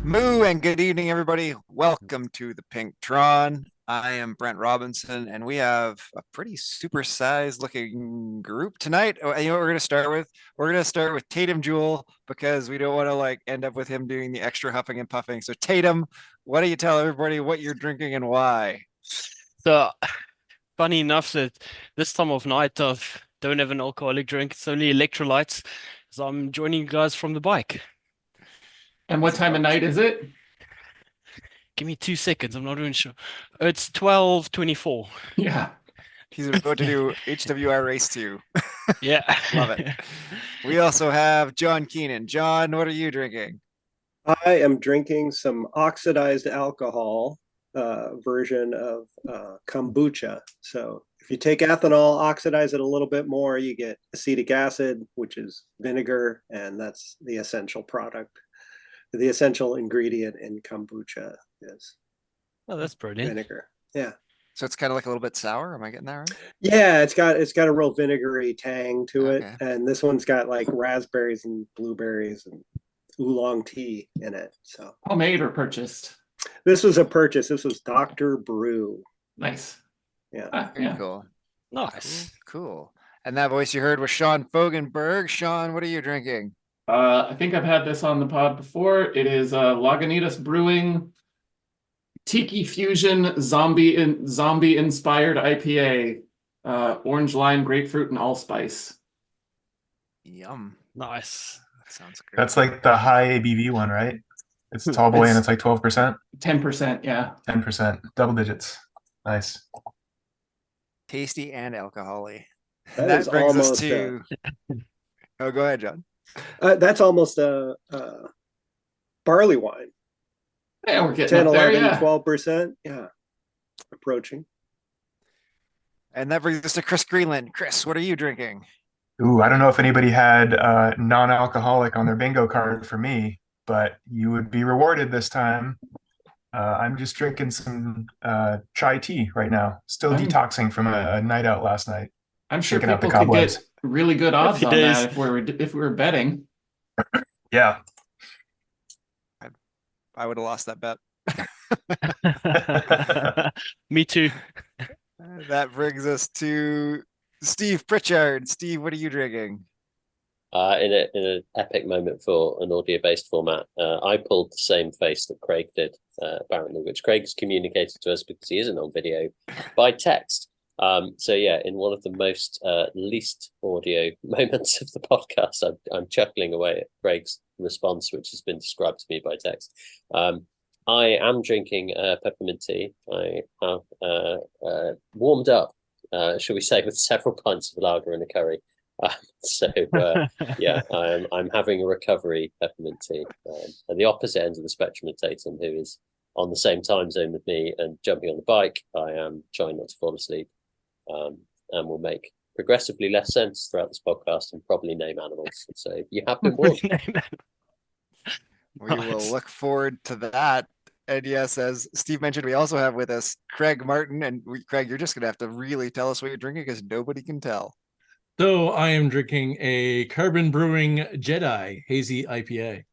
Moo and good evening, everybody. Welcome to the Pink Tron. I am Brent Robinson, and we have a pretty supersized looking group tonight. You know what we're going to start with? We're going to start with Tatum Jewel because we don't want to end up with him doing the extra huffing and puffing. So Tatum, why don't you tell everybody what you're drinking and why? So funny enough that this time of night I don't have an alcoholic drink. It's only electrolytes. So I'm joining you guys from the bike. And what time of night is it? Give me 2 seconds. I'm not even sure. It's 12:24. Yeah. He's about to do HWR Race 2. Yeah. Love it. We also have John Keenan. John, what are you drinking? I am drinking some oxidized alcohol version of kombucha. So if you take ethanol, oxidize it a little bit more, you get acetic acid, which is vinegar, and that's the essential product. The essential ingredient in kombucha is Oh, that's brilliant. vinegar. Yeah. So it's kind of like a little bit sour. Am I getting that right? Yeah, it's got a real vinegary tang to it. Okay. And this one's got like raspberries and blueberries and oolong tea in it. So Homemade or purchased? this was a purchase. This was Dr. Brew. Nice. Yeah. Very Yeah. cool. Nice. Cool. And that voice you heard was Sean Fogenberg. Sean, what are you drinking? I think I've had this on the pod before. It is Lagunitas Brewing Tiki Fusion Zombie Inspired IPA. Orange lime, grapefruit, and allspice. Yum. Nice. That sounds great. That's like the high ABV one, right? It's tall boy and it's like 12%, 10%, yeah. 10%, double digits. Nice. Tasty and alcoholic. That That is brings us almost to. Oh, go ahead, John. that's almost a barley wine. Yeah, we're getting 10, up there, 11, yeah. 12%. Yeah. Approaching. And that brings us to Chris Greenland. Chris, what are you drinking? Ooh, I don't know if anybody had non-alcoholic on their bingo card for me, but you would be rewarded this time. I'm just drinking some chai tea right now. Still I'm- detoxing from a night out last night. I'm sure Shaking out the people could cobwebs. get really good odds Happy on days. that if we were betting. Yeah. I would have lost that bet. Me too. That brings us to Steve Pritchard. Steve, what are you drinking? In an epic moment for an audio-based format, I pulled the same face that Craig did, apparently, which Craig has communicated to us because he isn't on video by text. So yeah, in one of the most least audio moments of the podcast, I'm chuckling away at Craig's response, which has been described to me by text. I am drinking peppermint tea. I have warmed up, shall we say, with several pints of lager and a curry. Yeah, I'm having a recovery peppermint tea. At the opposite end of the spectrum of Taitem, who is on the same time zone with me and jumping on the bike, I am trying not to fall asleep, and will make progressively less sense throughout this podcast and probably name animals. So you have been warned. We will Nice. look forward to that. And yes, as Steve mentioned, we also have with us Craig Martin. And Craig, you're just going to have to really tell us what you're drinking because nobody can tell. So I am drinking a Carbon Brewing Jedi Hazy IPA.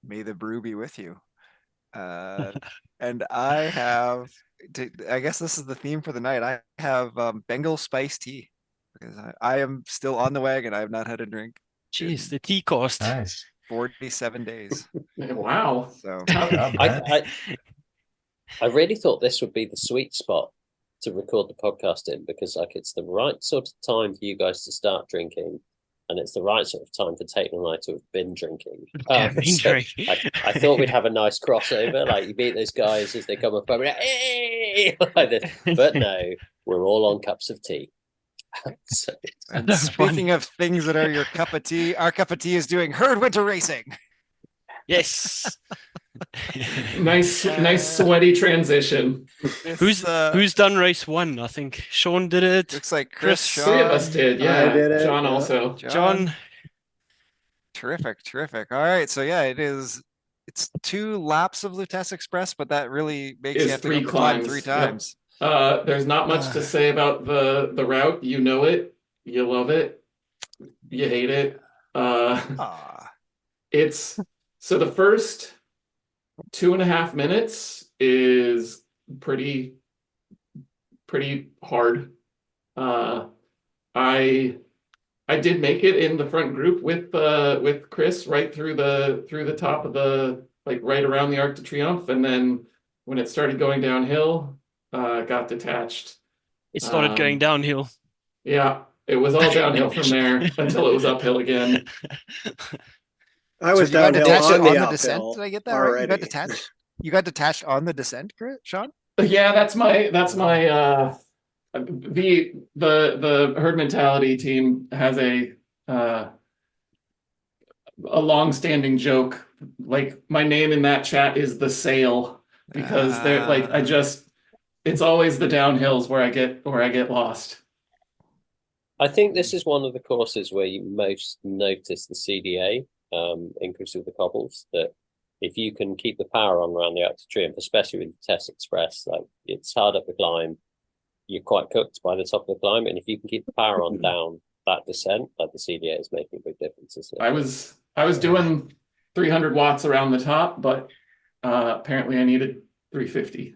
May the brew be with you. And I have, I guess this is the theme for the night. I have Bengal spiced tea because I am still on the wagon. I have not had a drink Jeez, the tea cost. Nice. 47 days. Wow. So Good job, Brent. I really thought this would be the sweet spot to record the podcast in because like it's the right sort of time for you guys to start drinking, and it's the right sort of time for Tate and I to have been drinking. So I thought we'd have a nice crossover, like you meet those guys as they come up, like, hey! Like this. But no, we're all on cups of tea. So, and That's speaking of things that are your cup of tea, our cup of tea is doing herd winter racing. Yes. Nice sweaty transition. Who's Who's done race one? I think Sean did it. looks like Chris, Chris, Three of us Sean, did, yeah. I did it, John yeah. also. John. Terrific. All right, so yeah, it's 2 laps of Lutece Express, but that really makes Is you have to 3 go climb climbs, 3 yep. times. There's not much to say about the route. You know it, you love it, you hate it. Ah, It's So the first 2.5 minutes is pretty hard. I did make it in the front group with Chris right through the top of the, like, right around the Arc de Triomphe, and then when it started going downhill, got detached. It started going downhill. Yeah, it was all downhill from there until it was uphill again. I was you got downhill detached on the descent. uphill Did I get that right? You got already. detached. You got detached on the descent, Sean? Yeah, that's my the herd mentality team has a long-standing joke. Like, my name in that chat is the Sail, because they're like, it's always the downhills where I get lost. I think this is one of the courses where you most notice the CDA, increase of the cobbles, that if you can keep the power on around the Arc de Triomphe, especially with the Test Express, like, it's hard up the climb, you're quite cooked by the top of the climb, and if you can keep the power on down that descent, like, the CDA is making a big difference, isn't it? I was doing 300 watts around the top, but apparently I needed 350.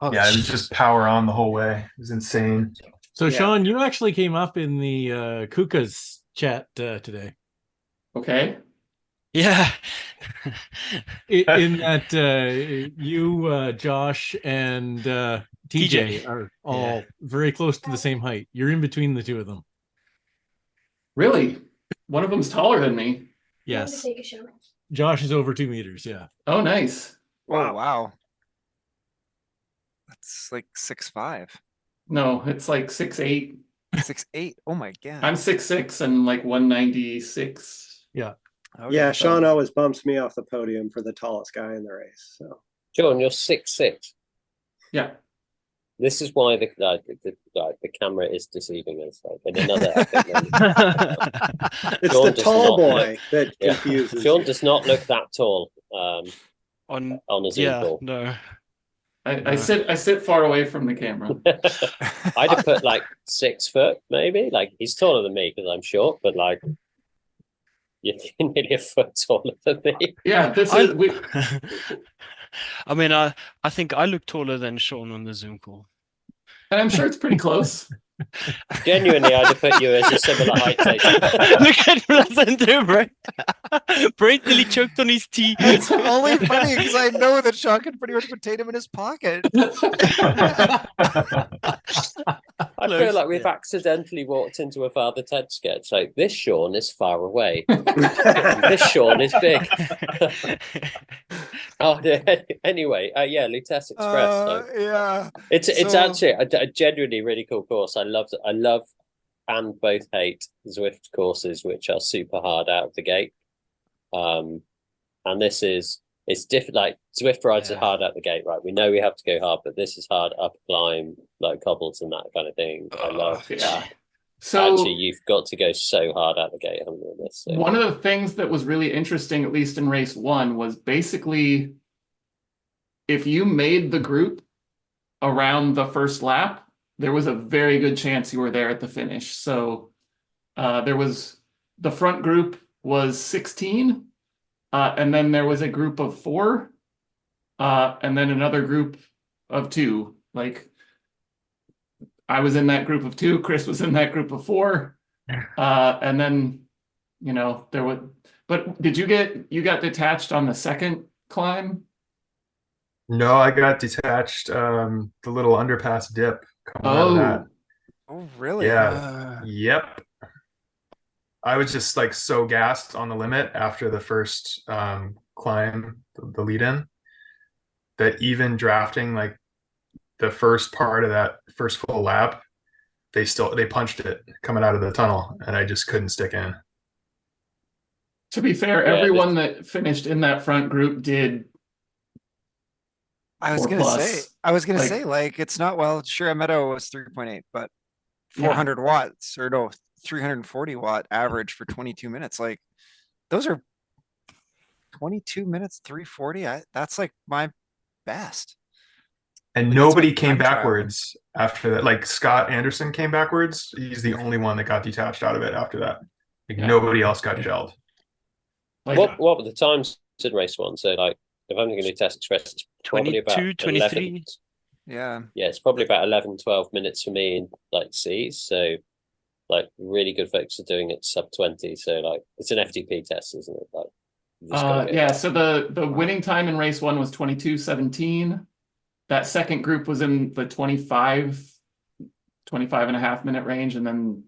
Oh, Yeah, it was just power on the whole way. It was insane. So, Yeah. Sean, you actually came up in the Kuka's chat today. Okay. Yeah. In that you, Josh, and TJ are all very close to the same height. You're in between the two of them. Really? One of them's taller than me. Yes. Josh is over 2 meters. Yeah. Oh, nice. Oh, wow. That's like 6'5". No, it's like 6'8". 6'8". Oh my god. I'm 6'6" and like 196. Yeah. Okay. Yeah, Sean always bumps me off the podium for the tallest guy in the race. So John, you're 6'6". Yeah. This is why the camera is deceiving us. Like, in another epic moment. it's Sean the does tall not boy look- that confuses Sean you. does not look that tall On on a Zoom call. no. I sit far away from the camera. I'd have put like 6 foot, maybe. Like, he's taller than me because I'm short, but like, you're nearly a foot taller than me. Yeah, I mean, I think I look taller than Sean on the Zoom call. and I'm sure it's pretty close. Genuinely, I'd have put you as a similar height. Look at Blessing too, Brent. Brent nearly choked on his tea. It's only funny because I know that Sean can pretty much put Taitem in his pocket. I feel like we've accidentally walked into a Father Ted sketch. Like, this Sean is far away. This Sean is big. Oh, anyway, yeah, Lutece Express. Yeah. It's actually a genuinely really cool course. I love and both hate Zwift courses, which are super hard out of the gate. And it's different. Like, Zwift rides are hard out the gate, right? We know we have to go hard, but this is hard up climb, like cobbles and that kind of thing. I love that. So actually, you've got to go so hard out the gate, haven't you, on this? So. One of the things that was really interesting, at least in race 1, was basically if you made the group around the first lap, there was a very good chance you were there at the finish. So the front group was 16, and then there was a group of 4, and then another group of 2. Like, I was in that group of 2, Chris was in that group of 4, and then, there was. But did you got detached on the second climb? No, I got detached. The little underpass dip coming out of that. Oh, really? Yeah. Yep. I was just like so gassed on the limit after the first climb, the lead in, that even drafting like the first part of that first full lap, they punched it coming out of the tunnel, and I just couldn't stick in. To be fair, everyone that finished in that front group did. I was gonna say, like, it's not, well, sure, Meadow was 3.8, but 400 watts, or no, 340 watt average for 22 minutes. Like, those are 22 minutes, 340. That's like my best. And nobody came backwards after that. Like, Scott Anderson came backwards. He's the only one that got detached out of it after that. Like, nobody else got gelled. Like, what were the times in race 1. So like, if I'm going to do Test Express, it's probably about 22, 23. 11. Yeah. Yeah, it's probably about 11, 12 minutes for me in like C's. So like really good folks are doing it sub 20. So like it's an FTP test, isn't it? Like you just gotta Yeah, go. so the winning time in race 1 was 22:17. That second group was in the 25 and a half minute range, and then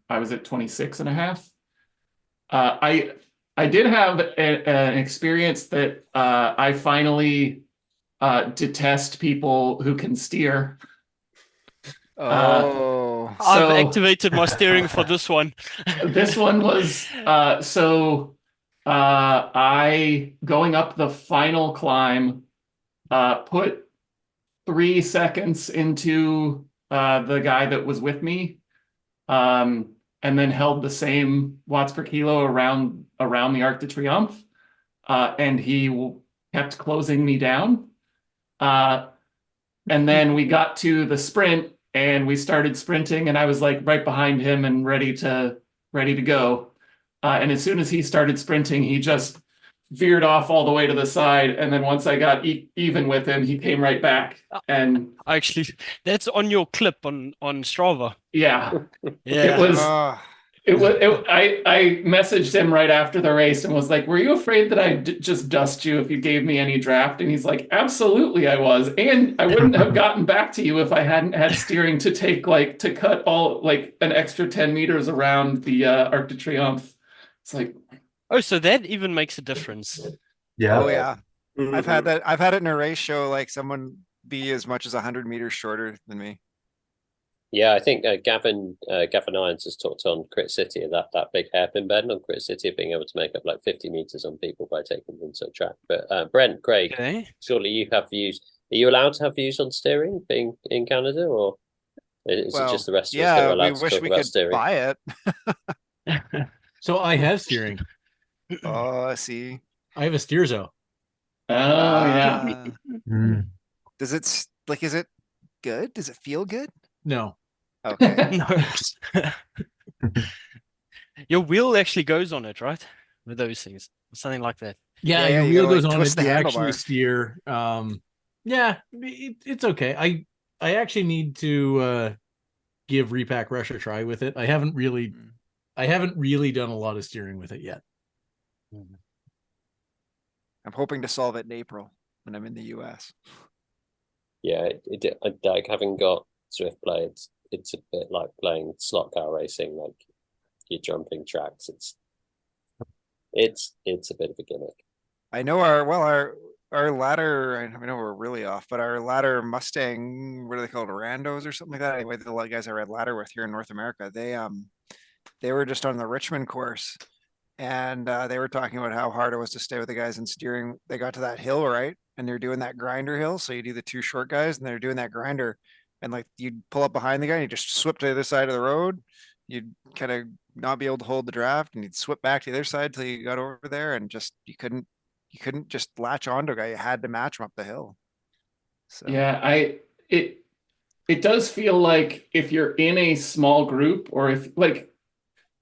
I was at 26 and a half. I did have an experience that I finally detest people who can steer. Oh. I've So activated my steering for this one. this one was I going up the final climb put 3 seconds into the guy that was with me, and then held the same watts per kilo around the Arc de Triomphe, and he kept closing me down. And then we got to the sprint, and we started sprinting, and I was like right behind him and ready to go. And as soon as he started sprinting, he just veered off all the way to the side. And then once I got even with him, he came right back. And Actually, that's on your clip on Strava. yeah, Yeah. I messaged him right after the race and was like, were you afraid that I'd just dust you if you gave me any draft? And he's like, absolutely I was. And I wouldn't have gotten back to you if I hadn't had steering to take to cut all like an extra 10 meters around the Arc de Triomphe. It's like, Oh, so that even makes a difference. Yeah. Oh yeah. I've had Mhm. that. I've had it in a race show, like someone be as much as 100 meters shorter than me. Yeah, I think Gavin Irons has talked on Crit City, that big hairpin bend on Crit City of being able to make up like 50 meters on people by taking them to a track. But Brent, Craig, Okay. surely you have views. Are you allowed to have views on steering being in Canada, or is it just the rest of us that are Yeah, we allowed to wish talk we about could steering? buy it. So I have steering. Oh, see. I have a Steerzo. oh yeah. Mm. Does it like? Is it good? Does it feel good? No. Okay. No. Your wheel actually goes on it, right? With those things, something like that. Yeah, Yeah, your you wheel gotta, goes like, on twist it. the You actually handlebar. steer. Yeah, it's okay. I actually need to give Repack Rush a try with it. I haven't really done a lot of steering with it yet. I'm hoping to solve it in April when I'm in the US. Yeah, like having got Swift Play, it's a bit like playing slot car racing, like you're jumping tracks. It's a bit of a gimmick. I know our ladder. I know we're really off, but our ladder Mustang, what are they called, Randos or something like that? Anyway, the guys I ride ladder with here in North America, they were just on the Richmond course, and they were talking about how hard it was to stay with the guys in steering. They got to that hill, right, and they're doing that grinder hill. So you do the two short guys, and they're doing that grinder, and like you'd pull up behind the guy, and you just swip to the other side of the road. You'd kind of not be able to hold the draft, and you'd swip back to the other side till you got over there, and just you couldn't just latch onto a guy. You had to match him up the hill. So Yeah, it does feel like if you're in a small group, or if like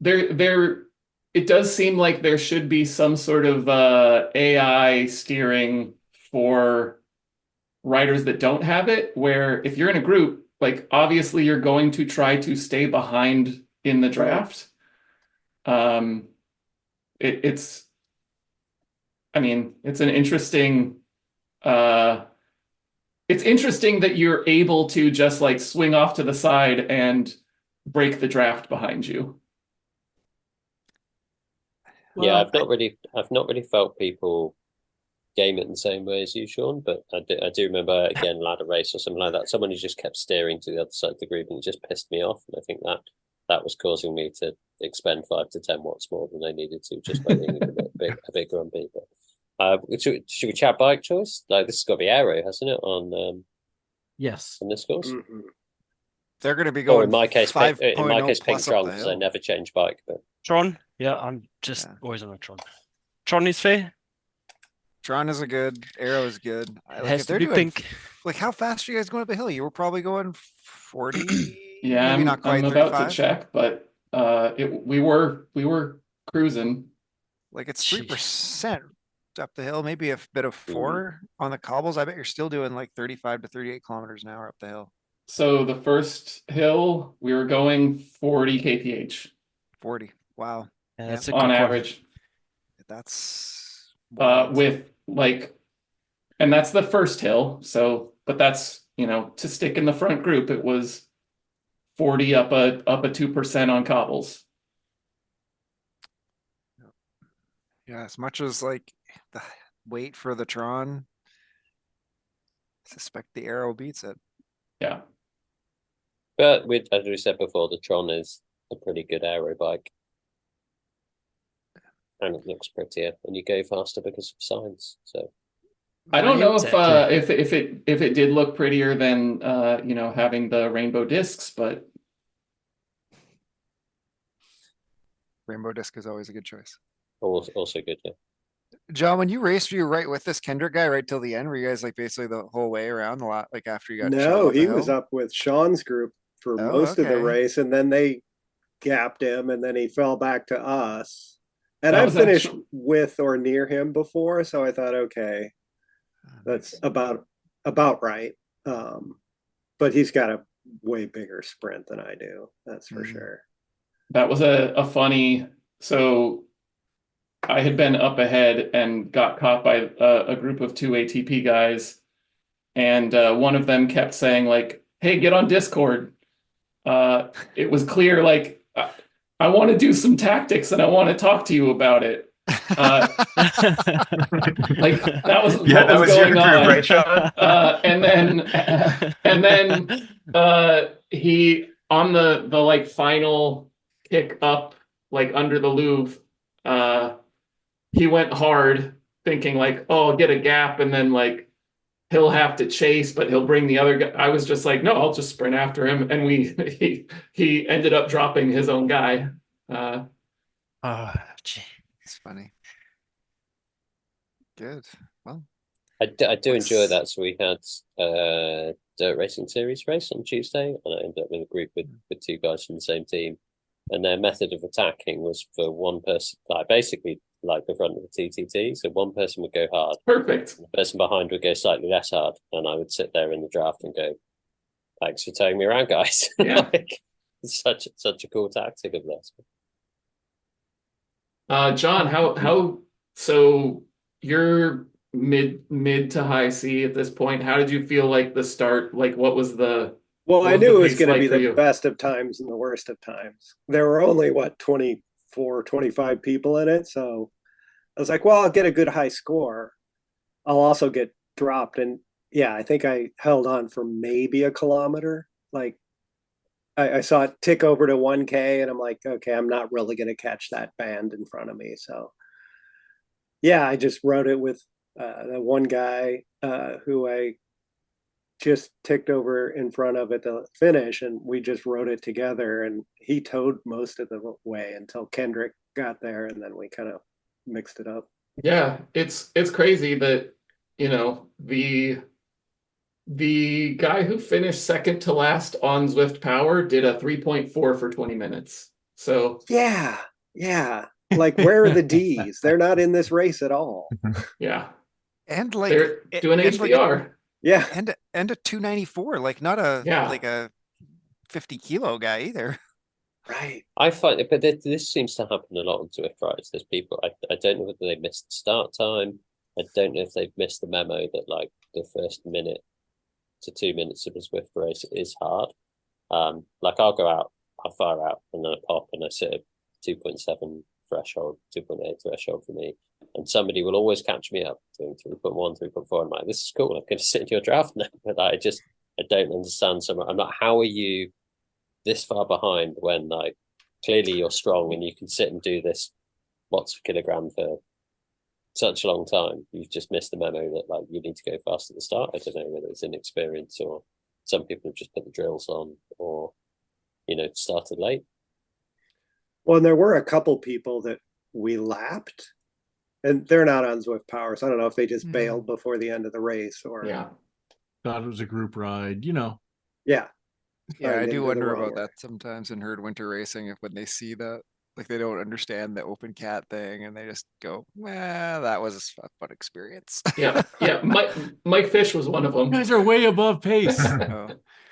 there it does seem like there should be some sort of AI steering for riders that don't have it, where if you're in a group, like obviously you're going to try to stay behind in the draft. It's I mean, it's an interesting it's interesting that you're able to just like swing off to the side and break the draft behind you. Yeah, Well, I've not really felt people game it in the same way as you, Sean, but I do remember again ladder race or something like that. Someone who just kept steering to the other side of the group, and it just pissed me off. And I think that was causing me to expend 5 to 10 watts more than I needed to, just by being a bit grumpy. But should we chat bike choice? Like this has got to be aero, hasn't it? yes. On this course, they're going to be or going in my case, pink 5.0 Tron, plus up the because I hill. never change bike. But Tron, yeah, I'm just always on a Tron. Tron is fair. Tron is a good, Arrow is good. It Like has if to they're be doing, pink. like how fast are you guys going up the hill? You were probably going 40, Yeah, maybe not quite I'm about to 35. check, but we were cruising. Like it's Sheesh. 3%. up the hill, maybe a bit of Mm-hmm. 4 on the cobbles. I bet you're still doing like 35 to 38 kilometers an hour up the hill. So the first hill, we were going 40 kph 40. Wow. Yeah, Yeah. that's a on quick one. average. That's wild. With like, and that's the first hill. So, but that's, you know, to stick in the front group, it was 40 up a 2% on cobbles. Yeah, as much as like the wait for the Tron, I suspect the Arrow beats it. Yeah. But as we said before, the Tron is a pretty good aero bike. And it looks prettier, and you go faster because of science. So I don't know Exactly. if it did look prettier than you know, having the rainbow discs, but Rainbow Disc is always a good choice. also good, yeah. John, when you raced, were you right with this Kendrick guy right till the end? Were you guys like basically the whole way around a lot, like after you got shot No, off the he was hill? up with Sean's group for Oh, most of the okay. race, and then they gapped him, and then he fell back to us. And That I've was finished actually- with or near him before, so I thought, okay, that's about right. But he's got a way bigger sprint than I do, that's for Mhm. sure. that was a funny. So I had been up ahead and got caught by a group of 2 ATP guys, and one of them kept saying like, "Hey, get on Discord." It was clear like I want to do some tactics and I want to talk to you about it. Like that was Yeah, what that was your going group, on. right, Sean? And then he on the like final kick up like under the Louvre, he went hard thinking like, oh, I'll get a gap and then like he'll have to chase, but he'll bring the other guy. I was just like, no, I'll just sprint after him, and he ended up dropping his own guy. Oh, gee. It's funny. Good. Well, I do enjoy Let's- that. So we had dirt racing series race on Tuesday, and I ended up in a group with 2 guys from the same team. And their method of attacking was for one person, like basically like the front of the TTT. So one person would go hard, Perfect. and the person behind would go slightly less hard, and I would sit there in the draft and go, "Thanks for towing me around, guys." Yeah. Like, it's such a cool tactic of this. John, how so you're mid to high C at this point. How did you feel like the start? Like what was the Well, what I was knew the it was pace going to like be for the you? best of times and the worst of times. There were only, what, 24, 25 people in it. So I was like, well, I'll get a good high score. I'll also get dropped. And yeah, I think I held on for maybe a kilometer. Like I saw it tick over to 1K, and I'm like, okay, I'm not really going to catch that band in front of me. So yeah, I just rode it with the one guy who I just ticked over in front of at the finish, and we just rode it together, and he towed most of the way until Kendrick got there, and then we kind of mixed it up. Yeah, it's crazy that, you know, the guy who finished second to last on Zwift Power did a 3.4 for 20 minutes. So Yeah, like where are the D's? They're not in this race at all. yeah, and like they're doing and like HBR. Yeah, and a 294, like not a Yeah. like a 50 kilo guy either. right. I find it, but this seems to happen a lot on Zwift rides. There's people, I don't know whether they missed the start time. I don't know if they've missed the memo that like the first minute to 2 minutes of a Zwift race is hard. Like I'll go out, I'll fire out, and then I pop and I sit at 2.7 threshold, 2.8 threshold for me. And somebody will always catch me up doing 3.1, 3.4. I'm like, this is cool. I'm going to sit in your draft now. But I don't understand so much. I'm like, how are you this far behind when like clearly you're strong and you can sit and do this watts per kilogram for such a long time? You've just missed the memo that like you need to go fast at the start. I don't know whether it's inexperience or some people have just put the drills on or, you know, started late. Well, and there were a couple people that we lapped, and they're not on Zwift Power, so I don't know if they just bailed before the end of the race or Yeah. Thought it was a group ride, you know. yeah. Yeah, I Signed do into the wonder wrong about way. that sometimes in herd winter racing if when they see that Like they don't understand the open cat thing, and they just go, that was a fun experience. Yeah, yeah. Mike Fish was one of You them. guys are way above pace. Oh.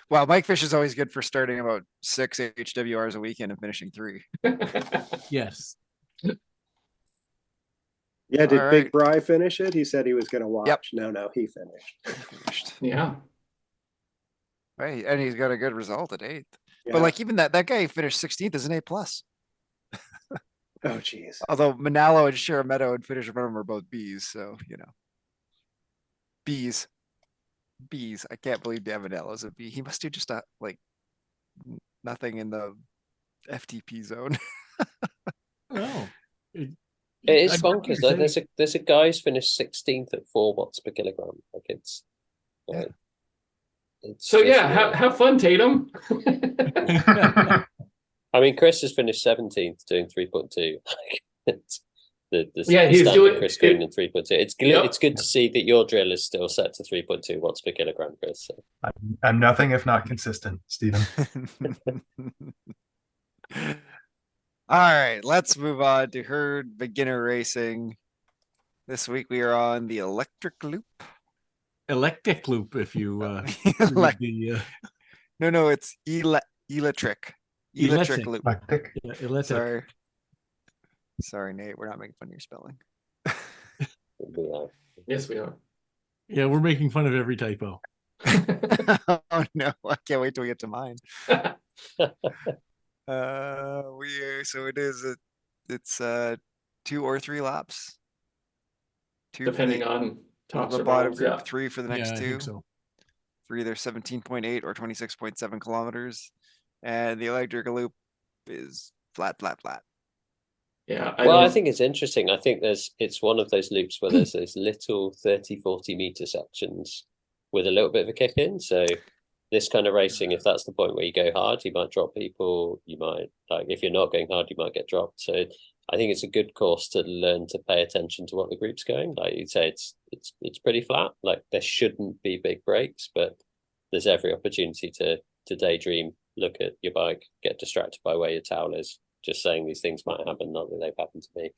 Well, Mike Fish is always good for starting about 6 HWRs a weekend and finishing 3. Yes. Yeah, did All Big right. Bry finish it? He said he was going to watch. Yep. No, he finished. Finished. Yeah. Right, and he's got a good result at 8th. Yeah. But like even that guy who finished 16th is an A+. Oh, geez. Although Manalo and Sharamedo and Finish in front of him are both Bs, so you know. Bs. I can't believe Davidello's a B. He must do just like nothing in the FTP zone. Oh. It is I get what bonkers you're though. saying. There's a guy who's finished 16th at 4 watts per kilogram. Like it's like it's So just yeah, have fun, Tatum. I mean, Chris has finished 17th doing 3.2. It's the Yeah, he's standard doing- Chris Green and 3.2. It's Yep. it's good to see that your drill is still set to 3.2 watts per kilogram, Chris. So. I'm nothing if not consistent, Stephen. All right, let's move on to herd beginner racing. This week we are on the electric loop. Electric loop, if you Elec- read the No, it's electric. Electric Electric. loop. Eclectic. electric. Sorry, Nate. We're not making fun of your spelling. Yes, we are. Yeah, we're making fun of every typo. Oh no, I can't wait till we get to mine. It's 2 or 3 laps. 2 for Depending the, on tops the or bottom bottoms, group, yeah. 3 for the Yeah, next I 2. think so. For either 17.8 or 26.7 kilometers. And the electric loop is flat. Yeah. I think it's interesting. I think it's one of those loops where there's those little 30, 40 meter sections with a little bit of a kick in. So this kind of racing, if that's the point where you go hard, you might drop people. You might, like, if you're not going hard, you might get dropped. So I think it's a good course to learn to pay attention to what the group's going. Like you'd say, it's pretty flat. Like there shouldn't be big breaks, but there's every opportunity to daydream, look at your bike, get distracted by where your towel is. Just saying these things might happen, not that they've happened to me.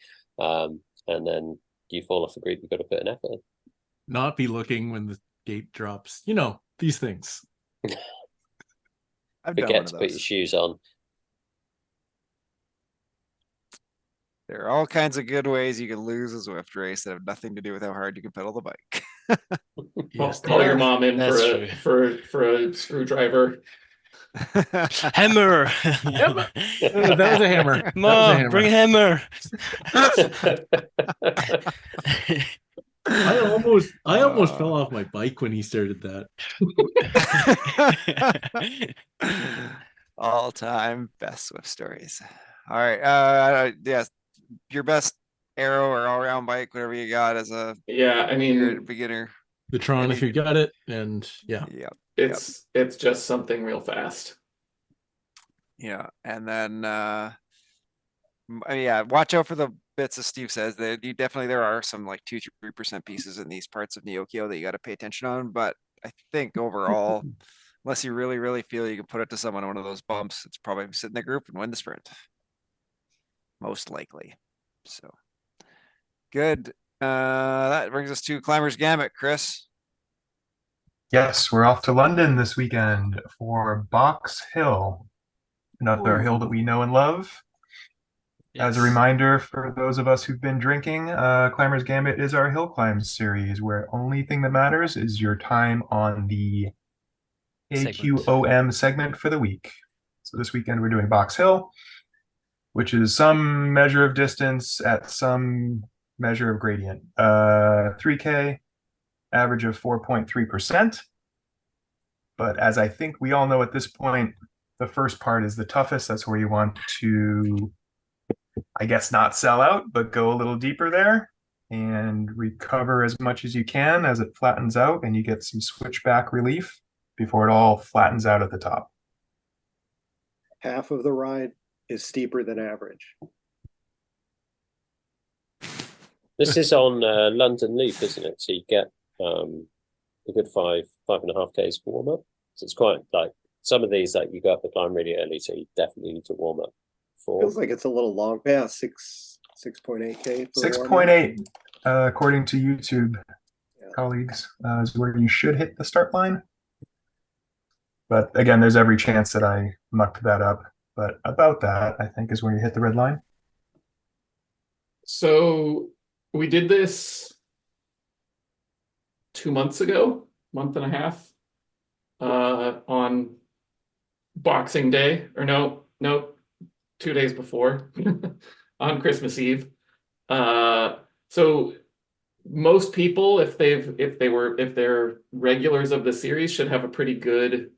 And then you fall off the group, you've got to put an effort in. Not be looking when the gate drops. You know, these things. I've done one Forget of to put your those. shoes on. There are all kinds of good ways you can lose a Zwift race that have nothing to do with how hard you can pedal the bike. Yes, Call your mom in That's for a screwdriver. Hammer. That was a hammer. That was a Mom, hammer. bring a hammer. I almost fell off my bike when he started that. All time best Swift stories. All right. Yes, your best aero or all around bike, whatever you got as a Yeah, I mean, beginner. The Tron, if you got it, and yeah. Yeah. it's just something real fast. Yeah. And then yeah, watch out for the bits, as Steve says, that there are some like 2-3% pieces in these parts of Neokio that you got to pay attention on. But I think overall, unless you really, really feel you can put it to someone on one of those bumps, it's probably sit in the group and win the sprint. Most likely. So good. That brings us to Climbers Gamut, Chris. Yes, we're off to London this weekend for Box Hill, another hill that we know and love. As a reminder for those of us who've been drinking, Climbers Gambit is our hill climb series where only thing that matters is your time on the AQOM segment for the week. So this weekend we're doing Box Hill, which is some measure of distance at some measure of gradient. 3K, average of 4.3%. But as I think we all know at this point, the first part is the toughest. That's where you want to, I guess, not sell out, but go a little deeper there and recover as much as you can as it flattens out and you get some switchback relief before it all flattens out at the top. Half of the ride is steeper than average. This is on London Loop, isn't it? So you get a good 5.5 Ks warm up. So it's quite like some of these, like you go up the climb really early, so you definitely need to warm up 4. Feels like it's a little long. Yeah, 6.8K. 6.8, according to YouTube Yeah. colleagues, is where you should hit the start line. But again, there's every chance that I mucked that up. But about that, I think, is where you hit the red line. So we did this 2 months ago, month and a half, on Boxing Day, or no, 2 days before, on Christmas Eve. So most people, if they're regulars of the series, should have a pretty good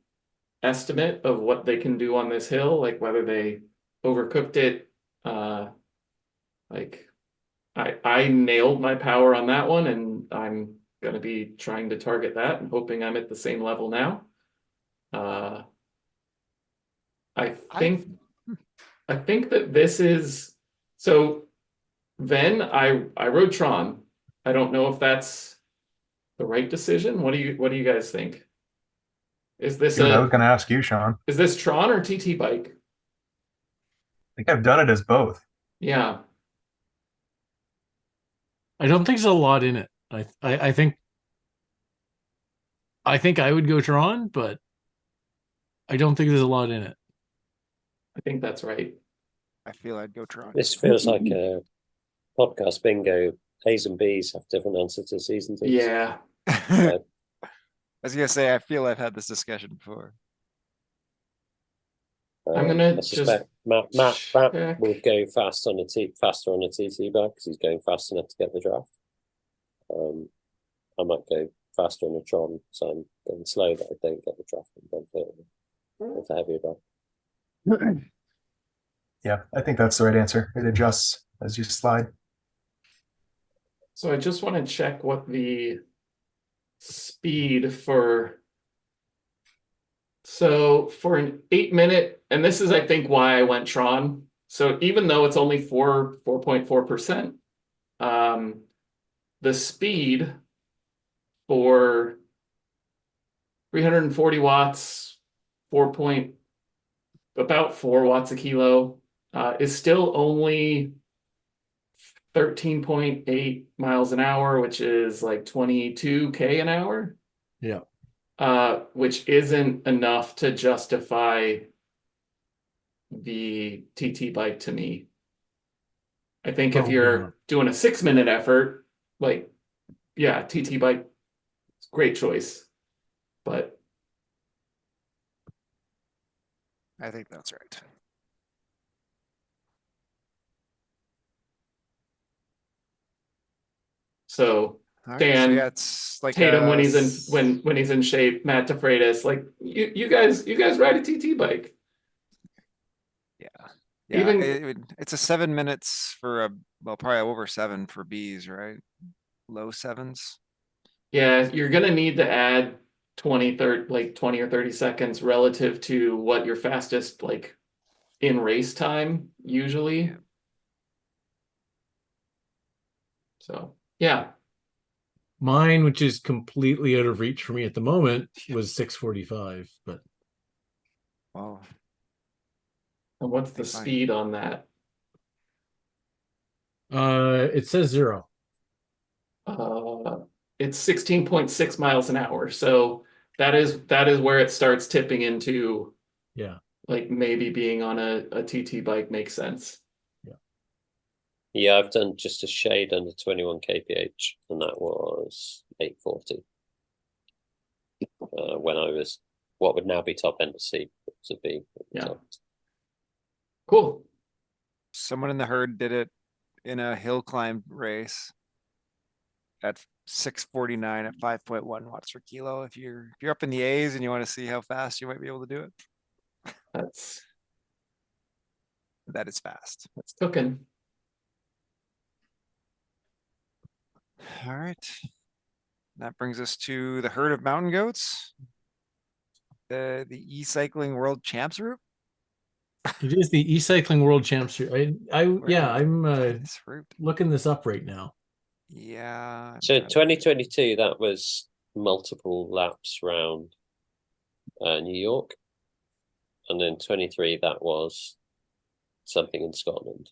estimate of what they can do on this hill, like whether they overcooked it. Like I nailed my power on that one, and I'm gonna be trying to target that and hoping I'm at the same level now. I think that this is so. Then I rode Tron. I don't know if that's the right decision. What do you guys think? Is this Dude, I was going to ask you, Sean. is this Tron or TT bike? I think I've done it as both. Yeah. I don't think there's a lot in it. I think I would go Tron, but I don't think there's a lot in it. I think that's right. I feel I'd go Tron. This feels like a podcast bingo. A's and B's have different answers to season teams. Yeah. I was gonna say, I feel I've had this discussion before. I'm gonna I suspect Matt check. will go faster on a TT bike because he's going fast enough to get the draft. I might go faster on a Tron, so I'm going slow that I don't get the draft and with the heavier bike. Yeah, I think that's the right answer. It adjusts as you slide. So I just want to check what the speed for. So for an 8-minute, and this is I think why I went Tron. So even though it's only 4.4%, the speed for 340 watts, about 4 watts a kilo, is still only 13.8 miles an hour, which is like 22K an hour. Yeah. Which isn't enough to justify the TT bike to me. I think if Probably you're not. doing a 6-minute effort, like, yeah, TT bike, great choice. But I think that's right. so All right, Dan, so yeah, it's like Taitem when he's in shape, Matt DeFreitas, like you guys ride a TT bike. Yeah, Even it's a 7 minutes for probably over 7 for Bs, right? Low 7s. yeah, you're gonna need to add 20 or 30 seconds relative to what your fastest like in race time usually. Yeah. So yeah. Mine, which is completely out of reach for me at the moment, was 6:45. But Wow. And what's the Fine. speed on that? it says 0. It's 16.6 miles an hour. So that is where it starts tipping into, Yeah. like maybe being on a TT bike makes sense. Yeah, I've done just a shade under 21 kph, and that was 840. When I was what would now be top end of C to B. Yeah. So, Cool. Someone in the herd did it in a hill climb race at 6:49 at 5.1 watts per kilo. If you're up in the A's and you want to see how fast you might be able to do it, that is fast. That's cooking. All right. That brings us to the herd of mountain goats. The e-cycling world champs route. It is the e-cycling world championship. I'm This route. looking this up right now. Yeah. I'm so trying to- 2022, that was multiple laps round New York, and then 23, that was something in Scotland.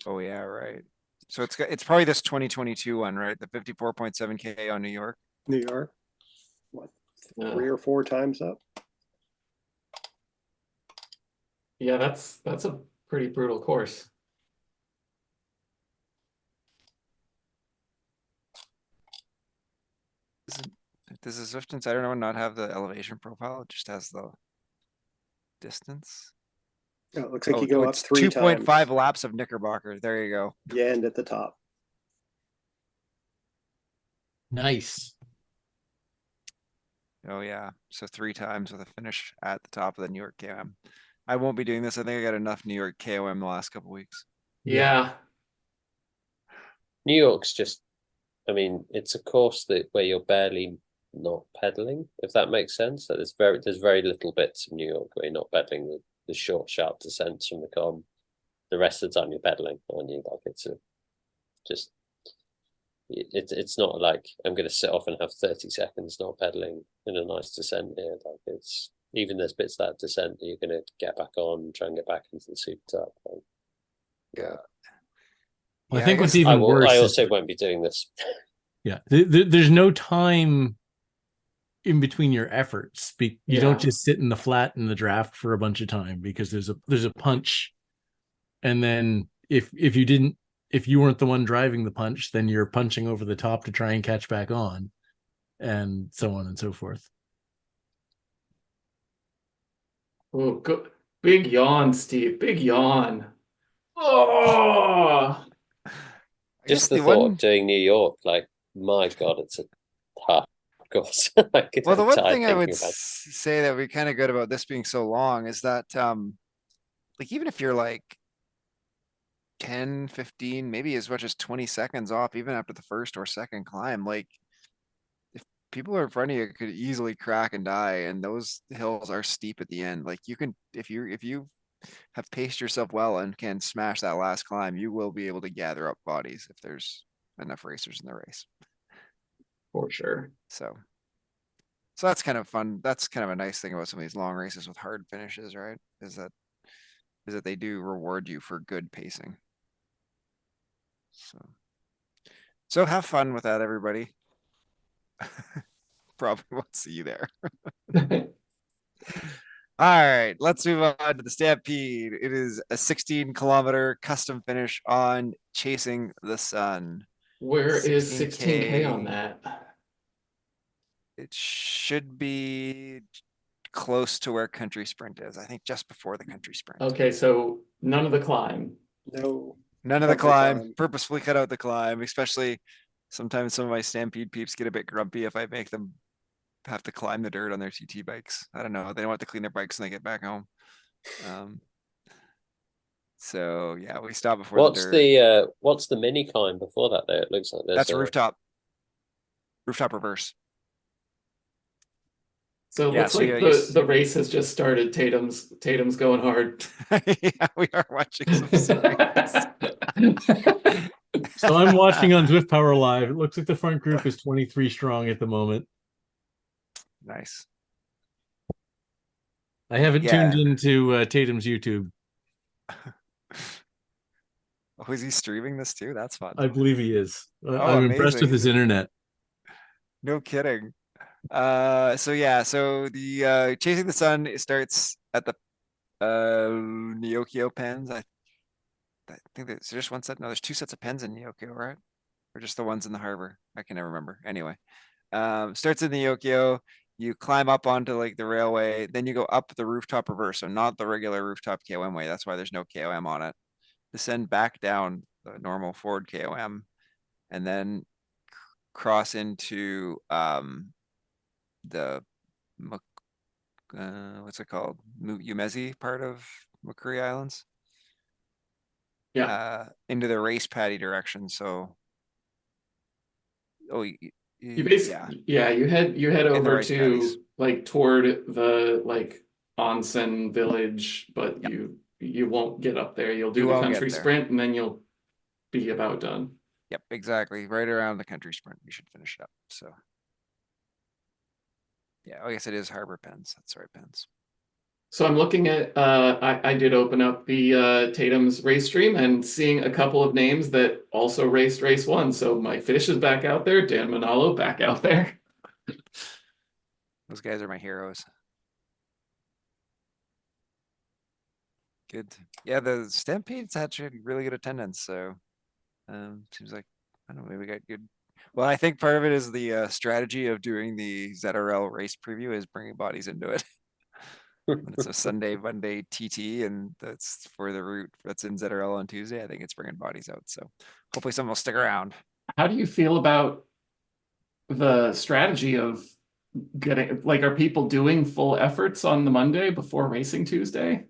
Oh yeah, right. So it's probably this 2022 one, right? The 54.7K on New York. New York. What, Yeah. 3 or 4 times up? Yeah, that's a pretty brutal course. Does the Swift Insider one not have the elevation profile? It just has the distance. Oh, it looks like you go up it's 3 times. 2.5 laps of Knickerbocker. There you go. You end at the top. Nice. Oh yeah, so 3 times with a finish at the top of the New York KOM. I won't be doing this. I think I got enough New York KOM the last couple weeks. Yeah. New York's just, I mean, it's a course where you're barely not pedaling, if that makes sense. So there's very little bits of New York where you're not pedaling the short, sharp descents from the com. The rest of the time you're pedaling, aren't you? Like it's not like I'm going to sit off and have 30 seconds not pedaling in a nice descent here. Like it's even there's bits of that descent that you're going to get back on, try and get back into the super top. Like, Yeah. Well, Yeah, I think I what's guess even worse I is also won't be doing this. yeah, there's no time in between your efforts. You Yeah. don't just sit in the flat in the draft for a bunch of time because there's a punch, and then if you weren't the one driving the punch, then you're punching over the top to try and catch back on, and so on and so forth. Oh, go, big yawn, Steve. Big yawn. Oh, I guess Just the the thought one of doing New York, like my God, it's a tough course. well, the one tired thing I would thinking about say that would be kind of good about this being so long is that like even if you're like 10, 15, maybe as much as 20 seconds off, even after the first or second climb, like if people are in front of you could easily crack and die, and those hills are steep at the end. Like you can, if you have paced yourself well and can smash that last climb, you will be able to gather up bodies if there's enough racers in the race. for sure. So that's kind of fun. That's kind of a nice thing about some of these long races with hard finishes, right? Is that they do reward you for good pacing. So have fun with that, everybody. Probably won't see you there. All right, let's move on to the Stampede. It is a 16-kilometer custom finish on Chasing the Sun. Where is 16K. 16K on that? It should be close to where Country Sprint is. I think just before the Country Sprint. Okay, so none of the climb. No. None of the Cut the climb. climb. Purposefully cut out the climb, especially sometimes some of my Stampede peeps get a bit grumpy if I make them have to climb the dirt on their TT bikes. I don't know. They don't want to clean their bikes when they get back home. So yeah, we stop before the dirt. what's the mini climb before that though? It looks like there's That's rooftop reverse. So it Yeah, looks so like yeah, the race has just started. Tatum's going hard. yeah, we are watching some serious. So I'm watching on Zwift Power Live. It looks like the front group is 23 strong at the moment. Nice. I haven't Yeah. tuned into Tatum's YouTube. Oh, is he streaming this too? That's fun. I believe he is. Oh, I'm impressed with amazing. his internet. No kidding. So yeah, so the Chasing the Sun, it starts at the Neokio pens. I think there's just one set. No, there's 2 sets of pens in Neokio, right? Or just the ones in the harbor. I can never remember. Anyway, starts in the Neokio. You climb up onto like the railway, then you go up the rooftop reverse. So not the regular rooftop KOM way. That's why there's no KOM on it. Descend back down the normal forward KOM, and then cross into the what's it called? Umezi part of Macquarie Islands. Yeah. Into the race paddy direction. So, You basically, yeah, you head over rice to paddies. like toward the like onsen village, but Yep. you won't get up there. You'll do You the won't get country there. sprint and then you'll be about done. Yep, exactly. Right around the country sprint, we should finish it up. So, yeah, I guess it is Harbor Pens. That's right, Pens. So I'm looking at, I did open up the Tatum's race stream and seeing a couple of names that also raced race one. So Mike Fish is back out there, Dan Manalo back out there. Those guys are my heroes. Good. Yeah, the Stampede's actually really good attendance, so seems like, I don't know, maybe we got good. Well, I think part of it is the strategy of doing the ZRL race preview is bringing bodies into it. When it's a Sunday, Monday TT, and that's for the route that's in ZRL on Tuesday. I think it's bringing bodies out, so hopefully someone will stick around. How do you feel about the strategy of getting, like, are people doing full efforts on the Monday before racing Tuesday?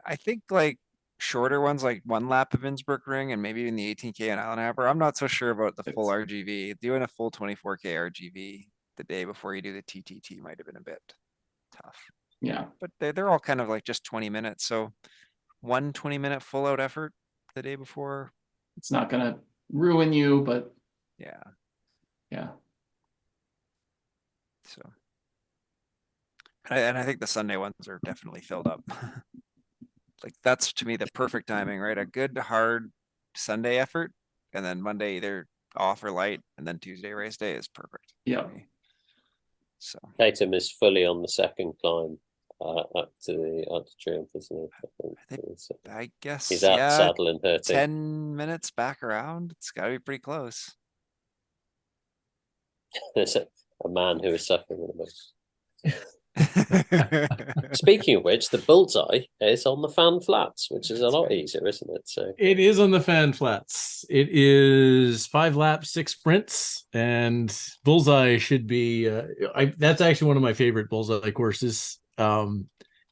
I think like shorter ones, like 1 lap of Innsbruck Ring and maybe even the 18K and Island Harbor. I'm not so sure about the full RGV. Doing a full 24K RGV the day before you do the TTT might have been a bit tough. Yeah. But they're all kind of like just 20 minutes. So 1 20-minute full out effort the day before. It's not going to ruin you, but Yeah. yeah. So. And I think the Sunday ones are definitely filled up. Like that's to me the perfect timing, right? A good hard Sunday effort, and then Monday either off or light, and then Tuesday race day is perfect. Yeah. So Taitem is fully on the second climb up to Triumph, isn't he? I guess He's out saddle and hurting. 10 minutes back around. It's got to be pretty close. There's a man who is suffering at the moment. Speaking of which, the bullseye is on the fan flats, which is a lot easier, isn't it? So It is on the fan flats. It is 5 laps, 6 sprints, and bullseye should be. That's actually one of my favorite bullseye courses. In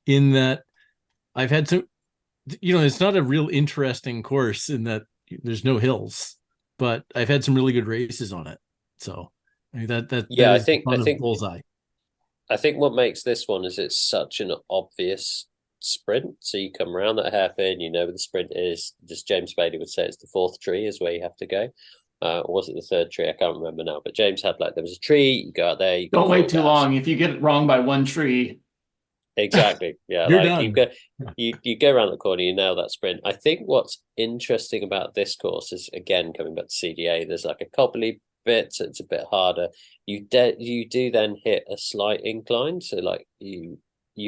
that, I've had some. It's not a real interesting course in that there's no hills, but I've had some really good races on it. So I mean, I think bullseye. I think what makes this one is it's such an obvious sprint. So you come around that hairpin, you know where the sprint is. Just James Bailey would say it's the 4th tree is where you have to go. Or was it the 3rd tree? I can't remember now. But James had there was a tree, you go out there. You don't wait too long. If you get it wrong by 1 tree. Exactly. Yeah. You're done. You go around the corner, you nail that sprint. I think what's interesting about this course is, again, coming back to CDA, there's like a cobbly bit, so it's a bit harder. You do then hit a slight incline, so like you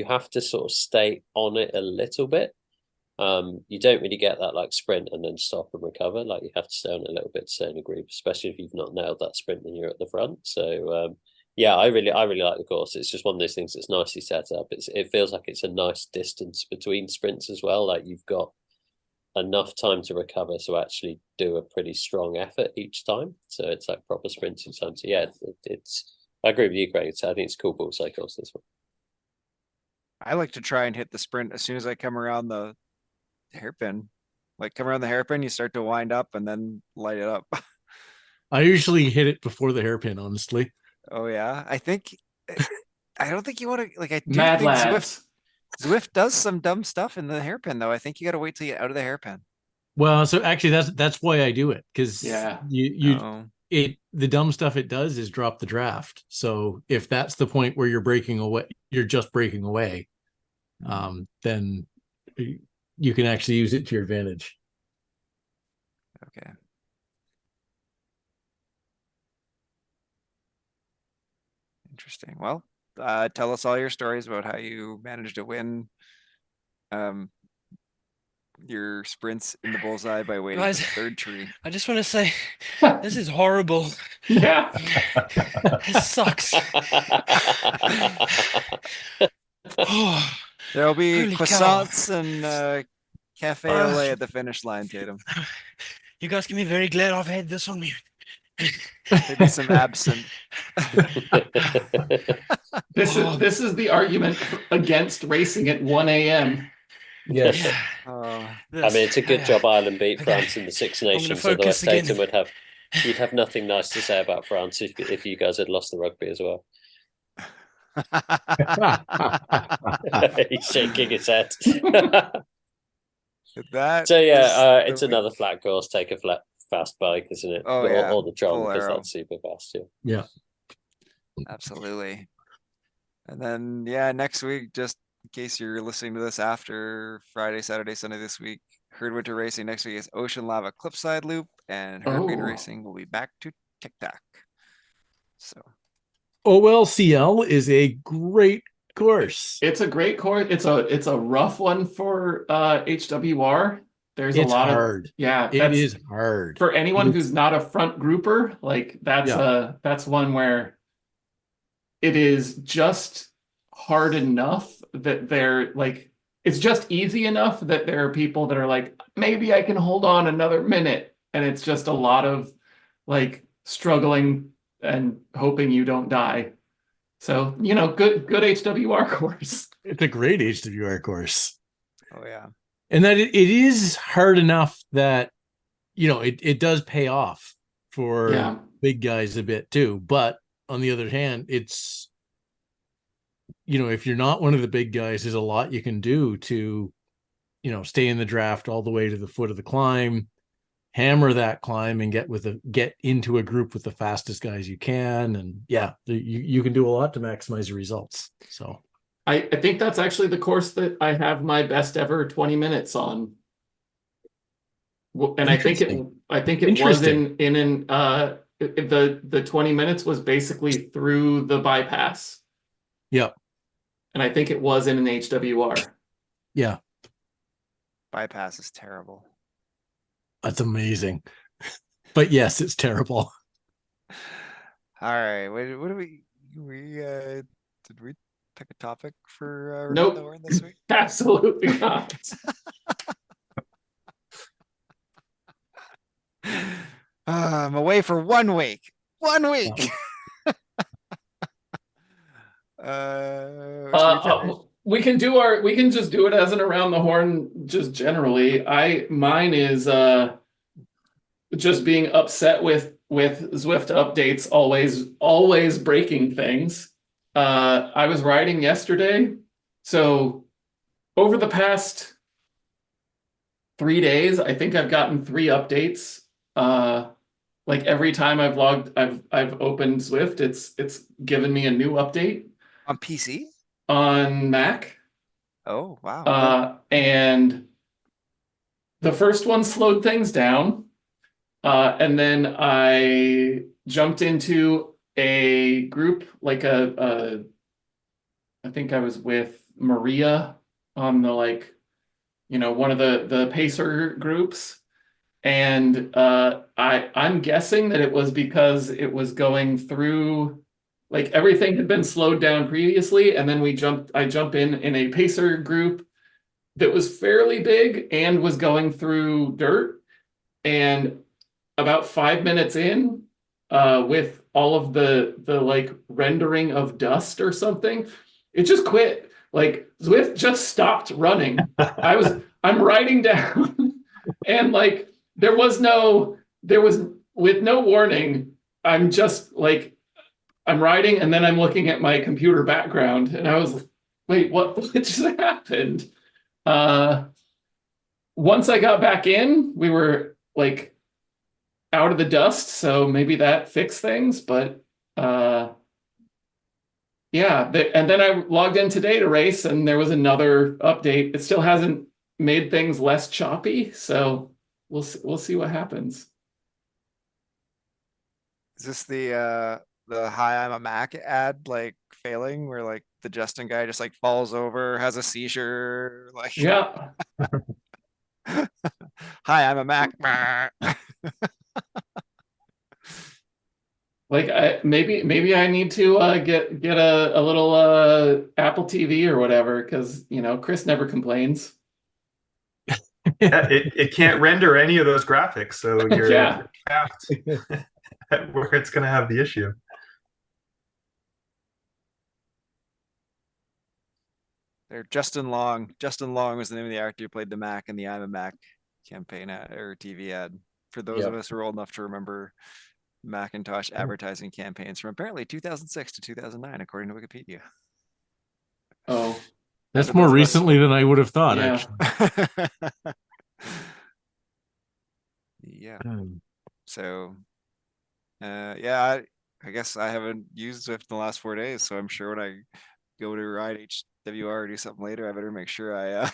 have to sort of stay on it a little bit. You don't really get that like sprint and then stop and recover. Like you have to stay on it a little bit to stay in a group, especially if you've not nailed that sprint and you're at the front. So yeah, I really like the course. It's just one of those things that's nicely set up. It feels like it's a nice distance between sprints as well. Like you've got enough time to recover to actually do a pretty strong effort each time. So it's like proper sprints each time. So yeah, it's I agree with you, Greg. I think it's a cool bullseye course, this one. I like to try and hit the sprint as soon as I come around the hairpin. Like come around the hairpin, you start to wind up and then light it up. I usually hit it before the hairpin, honestly. Oh yeah, I don't think you want to like. I do Mad think lads. Zwift does some dumb stuff in the hairpin though. I think you got to wait till you get out of the hairpin. Well, so actually that's why I do it, because the dumb stuff it does is drop the draft. So if that's the point where you're breaking away, you're just breaking away, then you can actually use it to your advantage. Okay. Interesting. Well, tell us all your stories about how you managed to win your sprints in the bullseye by waiting Guys, for the 3rd tree. I just want to say, this is horrible. Yeah. This sucks. Oh, There'll be holy croissants cow. and cafe au lait at the finish line, Tatum. You guys can be very glad I've had this on me. Maybe some absinthe. This is the argument against racing at 1 a.m. Yes. I mean, it's a good job Ireland beat France in the Six Nations. Otherwise, Taitem you'd have nothing nice to say about France if you guys had lost the rugby as well. He's shaking his head. So yeah, it's another flat course. Take a fast bike, isn't it? Oh yeah, or the Tron, because arrow. that's super fast. Yeah, absolutely. And then, yeah, next week, just in case you're listening to this after Friday, Saturday, Sunday this week, Herd Winter Racing next week is Ocean Lava Cliffside Loop, and Hurricane Oh. Racing will be back to Tic Tac. So, OLCL is a great course. It's a great course. It's a rough one for HWR. There's a It's lot hard. of yeah, It that's is hard. for anyone It's- who's not a front grouper, like that's one where it is just hard enough that they're like it's just easy enough that there are people that are like, maybe I can hold on another minute. And it's just a lot of like struggling and hoping you don't die. So, good HWR course. It's a great HWR course. oh yeah. And that it is hard enough that, it does pay off for Yeah. big guys a bit too. But on the other hand, it's, if you're not one of the big guys, there's a lot you can do to, stay in the draft all the way to the foot of the climb, hammer that climb and get into a group with the fastest guys you can. And yeah, you can do a lot to maximize your results. So I think that's actually the course that I have my best ever 20 minutes on. And I think it was the 20 minutes was basically through the bypass. Yep. And I think it was in an HWR. Yeah. Bypass is terrible. That's amazing. But yes, it's terrible. All right. What do did we pick a topic for Nope. Reveal the Horn this week? Absolutely not. I'm away for 1 week. 1 week. We can just do it as an around the horn, just generally. Mine is just being upset with Zwift updates, always breaking things. I was riding yesterday, so over the past 3 days, I think I've gotten 3 updates. Like every time I've opened Zwift, it's given me a new update On PC? on Mac. Oh, wow. And the first one slowed things down. And then I jumped into a group, like I think I was with Maria on the one of the Pacer groups. And I'm guessing that it was because it was going through, like everything had been slowed down previously, and then I jump in a Pacer group that was fairly big and was going through dirt. And about 5 minutes in, with all of the like rendering of dust or something, it just quit. Like Zwift just stopped running. I'm writing down and like there was with no warning. I'm just like, I'm writing and then I'm looking at my computer background and I was like, wait, what just happened? Once I got back in, we were like out of the dust, so maybe that fixed things, but yeah, and then I logged in today to race and there was another update. It still hasn't made things less choppy, so we'll see what happens. Is this the Hi, I'm a Mac ad like failing where like the Justin guy just like falls over, has a seizure, like Yeah. Hi, I'm a Mac. Like maybe I need to get a little Apple TV or whatever, because Chris never complains. Yeah, it can't render any of those graphics, so you're Yeah. trapped where it's going to have the issue. They're Justin Long. Justin Long was the name of the actor who played the Mac in the I'm a Mac campaign ad or TV ad. For those of us who are old enough to remember Macintosh advertising campaigns from apparently 2006 to 2009, according to Wikipedia. Oh, that's more recently than I would have thought, yeah. actually. Yeah. So, yeah, I guess I haven't used Zwift in the last 4 days, so I'm sure when I go to ride HWR or do something later, I better make sure I I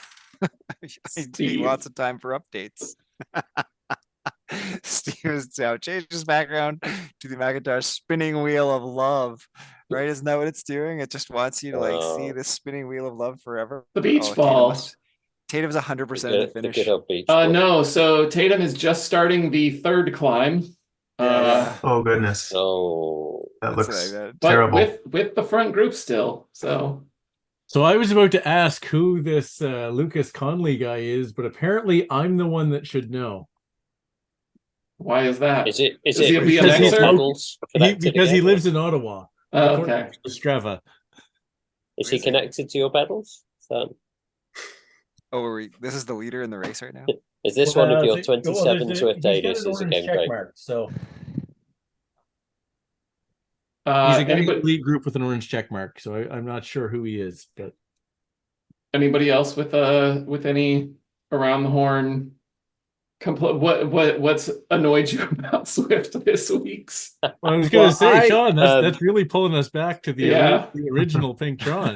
take Steve. lots of time for updates. Steve has now changed his background to the Macintosh spinning wheel of love. Right? Isn't that what it's doing? It just wants you to like see this spinning wheel of love forever. The beach Tatum ball. Tatum's 100% of the finish. good old beach ball. No, so Tatum is just starting the third climb. Yeah. Oh goodness, Oh, that That's looks what I meant. But terrible. with the front group still. So I was about to ask who this Lucas Conley guy is, but apparently I'm the one that should know. why is that? is it Is he a Because he's BMXer? pedals connected because he again, lives in Ottawa. Oh, according okay. to Strava. Is he connected to your pedals? So, Oh, this is the leader in the race right now? is this one of your 27 Swift He's got Aiders an who's orange again check great? mark, so he's a guy in the Anybody, elite group with an orange check mark. So I'm not sure who he is, but anybody else with any around the horn what's annoyed you about Swift this week's? I was going to say, Sean, um, that's really pulling us back to the, Yeah. the original Pink Tron.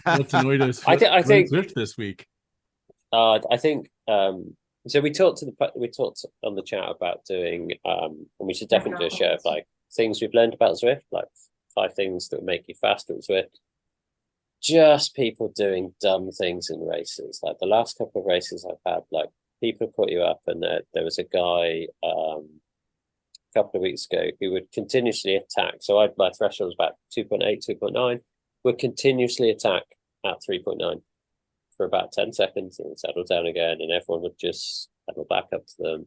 What's annoyed us? I think Swift this week. I think so. We talked on the chat about doing and we should definitely do a show of like things we've learned about Zwift, like 5 things that would make you faster at Zwift. Just people doing dumb things in races. Like the last couple of races I've had, like people put you up, and there was a guy a couple of weeks ago who would continuously attack. So my threshold was about 2.8, 2.9. Would continuously attack at 3.9 for about 10 seconds and settle down again, and everyone would just settle back up to them.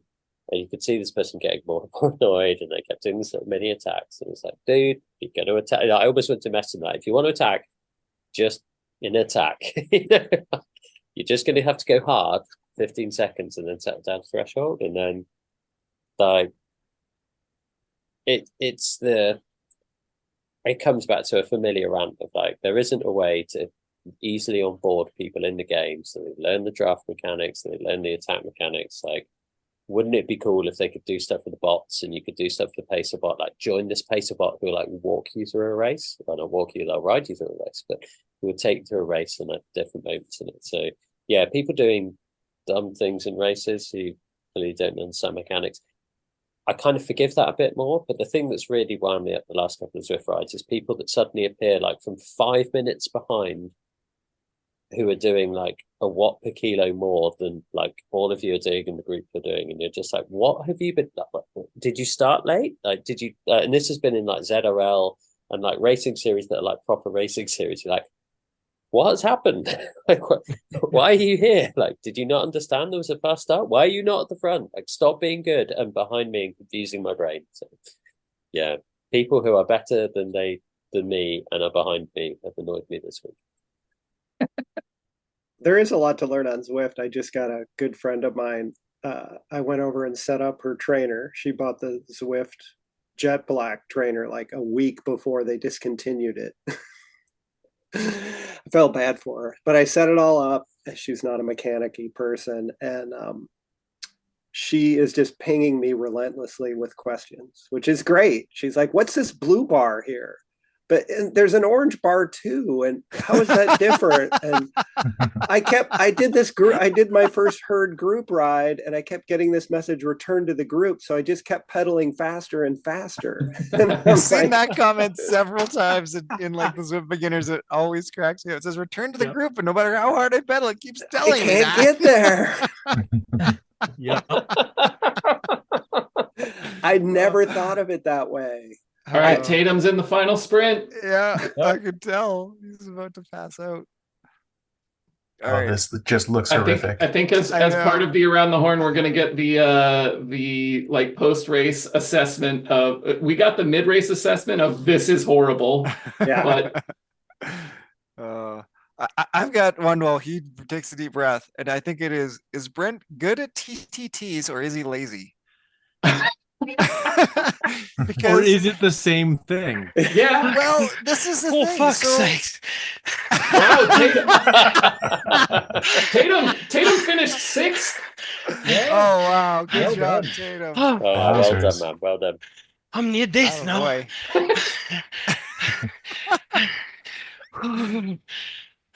And you could see this person getting more and more annoyed, and they kept doing so many attacks. And it's like, dude, you're going to attack. I almost went to mess them like, if you want to attack, just in attack. You're just going to have to go hard 15 seconds and then settle down to threshold. And then like it comes back to a familiar rant of like, there isn't a way to easily onboard people in the game so they learn the draft mechanics, so they learn the attack mechanics. Like, wouldn't it be cool if they could do stuff with the bots, and you could do stuff with the pacer bot, like join this pacer bot who will like walk you through a race? Well, not walk you, they'll ride you through a race, but who would take you through a race and at different moments in it. So yeah, people doing dumb things in races who really don't understand mechanics, I kind of forgive that a bit more. But the thing that's really wound me up the last couple of Zwift rides is people that suddenly appear like from 5 minutes behind, who are doing like a watt per kilo more than like all of you are doing in the group are doing, and you're just like, what have you been? Did you start late? Like, did you? And this has been in like ZRL and like racing series that are like proper racing series. You're like, what has happened? Like, why are you here? Like, did you not understand there was a fast start? Why are you not at the front? Like, stop being good and behind me and confusing my brain. So, yeah, people who are better than me and are behind me have annoyed me this week. There is a lot to learn on Zwift. I just got a good friend of mine. I went over and set up her trainer. She bought the Zwift Jet Black trainer like a week before they discontinued it. I felt bad for her, but I set it all up. She's not a mechanic-y person, and she is just pinging me relentlessly with questions, which is great. She's like, "What's this blue bar here?" But there's an orange bar too, and how is that different? And I did my first herd group ride, and I kept getting this message, return to the group. So I just kept pedaling faster and faster. And I've seen that comment several times in like the Zwift beginners. It always cracks me up. It says return to the group, and no matter how hard I pedal, it keeps telling me I can't that. get there. Yeah. I never thought of it that way. All right, Tatum's in the final sprint. Yeah, I could tell he's about to pass out. All right. This just looks horrific. I think as part of the Around the Horn, we're gonna get the like post race assessment of. We got the mid race assessment of this is horrible. Yeah. But I've got one while he takes a deep breath, and I think it is Brent good at TTTs or is he lazy? Or is it the same thing? Yeah. Well, this is the For thing. fuck's So, sake. Wow, Tatum finished 6th. oh wow, good Well job, done. Tatum. Oh, Well done, Wowzers. man. Well done. I'm near death Oh, now. boy. Here we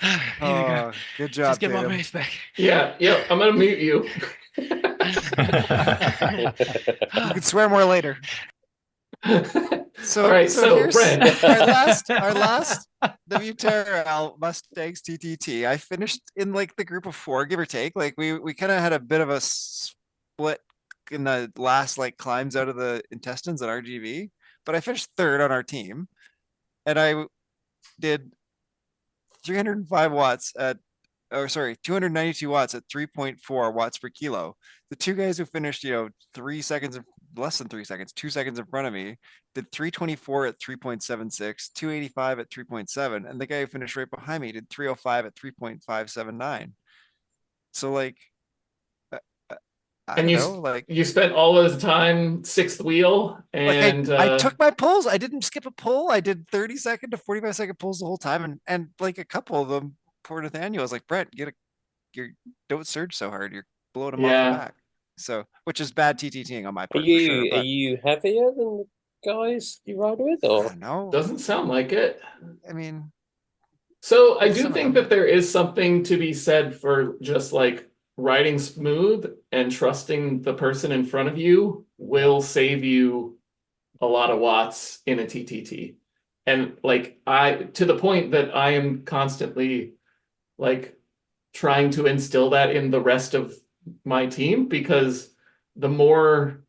go. Oh, good job, Just get my Tatum. race back. Yeah, I'm gonna mute you. You can swear more later. So, All right, so so here's Brent. our last WTRL Mustangs TTT. I finished in like the group of 4, give or take. Like we kind of had a bit of a split in the last like climbs out of the intestines at RGV, but I finished 3rd on our team, and I did 305 watts at, or sorry, 292 watts at 3.4 watts per kilo. The 2 guys who finished, 3 seconds, less than 3 seconds, 2 seconds in front of me did 324 at 3.76, 285 at 3.7. And the guy who finished right behind me did 305 at 3.579. So like, uh, I And don't know, like, you spent all this time 6th wheel, and I took my pulls. I didn't skip a pull. I did 30-second to 45-second pulls the whole time. And like a couple of them, poor Nathaniel was like, Brent, don't surge so hard. You're blowing him off the yeah. back. So, which is bad TTTing on my Are part for sure. you But heavier than the guys you ride with, I or don't know. Doesn't sound like it. I mean, So I do some of think them. that there is something to be said for just like riding smooth and trusting the person in front of you will save you a lot of watts in a TTT. And like to the point that I am constantly like trying to instill that in the rest of my team, because the more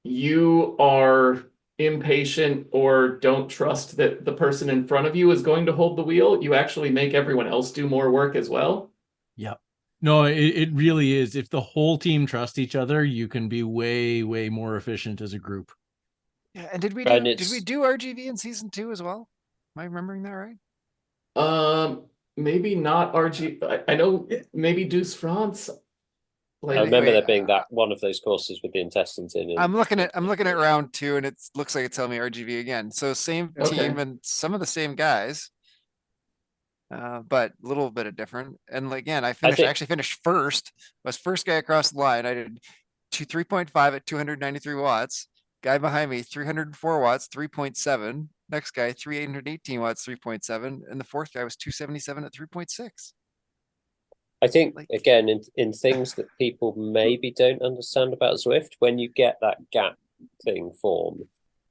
you are impatient or don't trust that the person in front of you is going to hold the wheel, you actually make everyone else do more work as well. Yep. No, it really is. If the whole team trusts each other, you can be way, way more efficient as a group. Yeah. And did we And do RGV in season 2 as well? Am I remembering that right? Maybe not RG. I know maybe Deuce France. I remember Anyway, there being that one of those courses with the intestines in. I'm looking at round 2, and it looks like it's telling me RGV again. So same Okay. team and some of the same guys. But a little bit of different. And again, I actually finished first. Was first guy across the line. I did 3.5 at 293 watts. Guy behind me, 304 watts, 3.7. Next guy, 318 watts, 3.7. And the fourth guy was 277 at 3.6. I think Like, again in things that people maybe don't understand about Zwift, when you get that gap thing form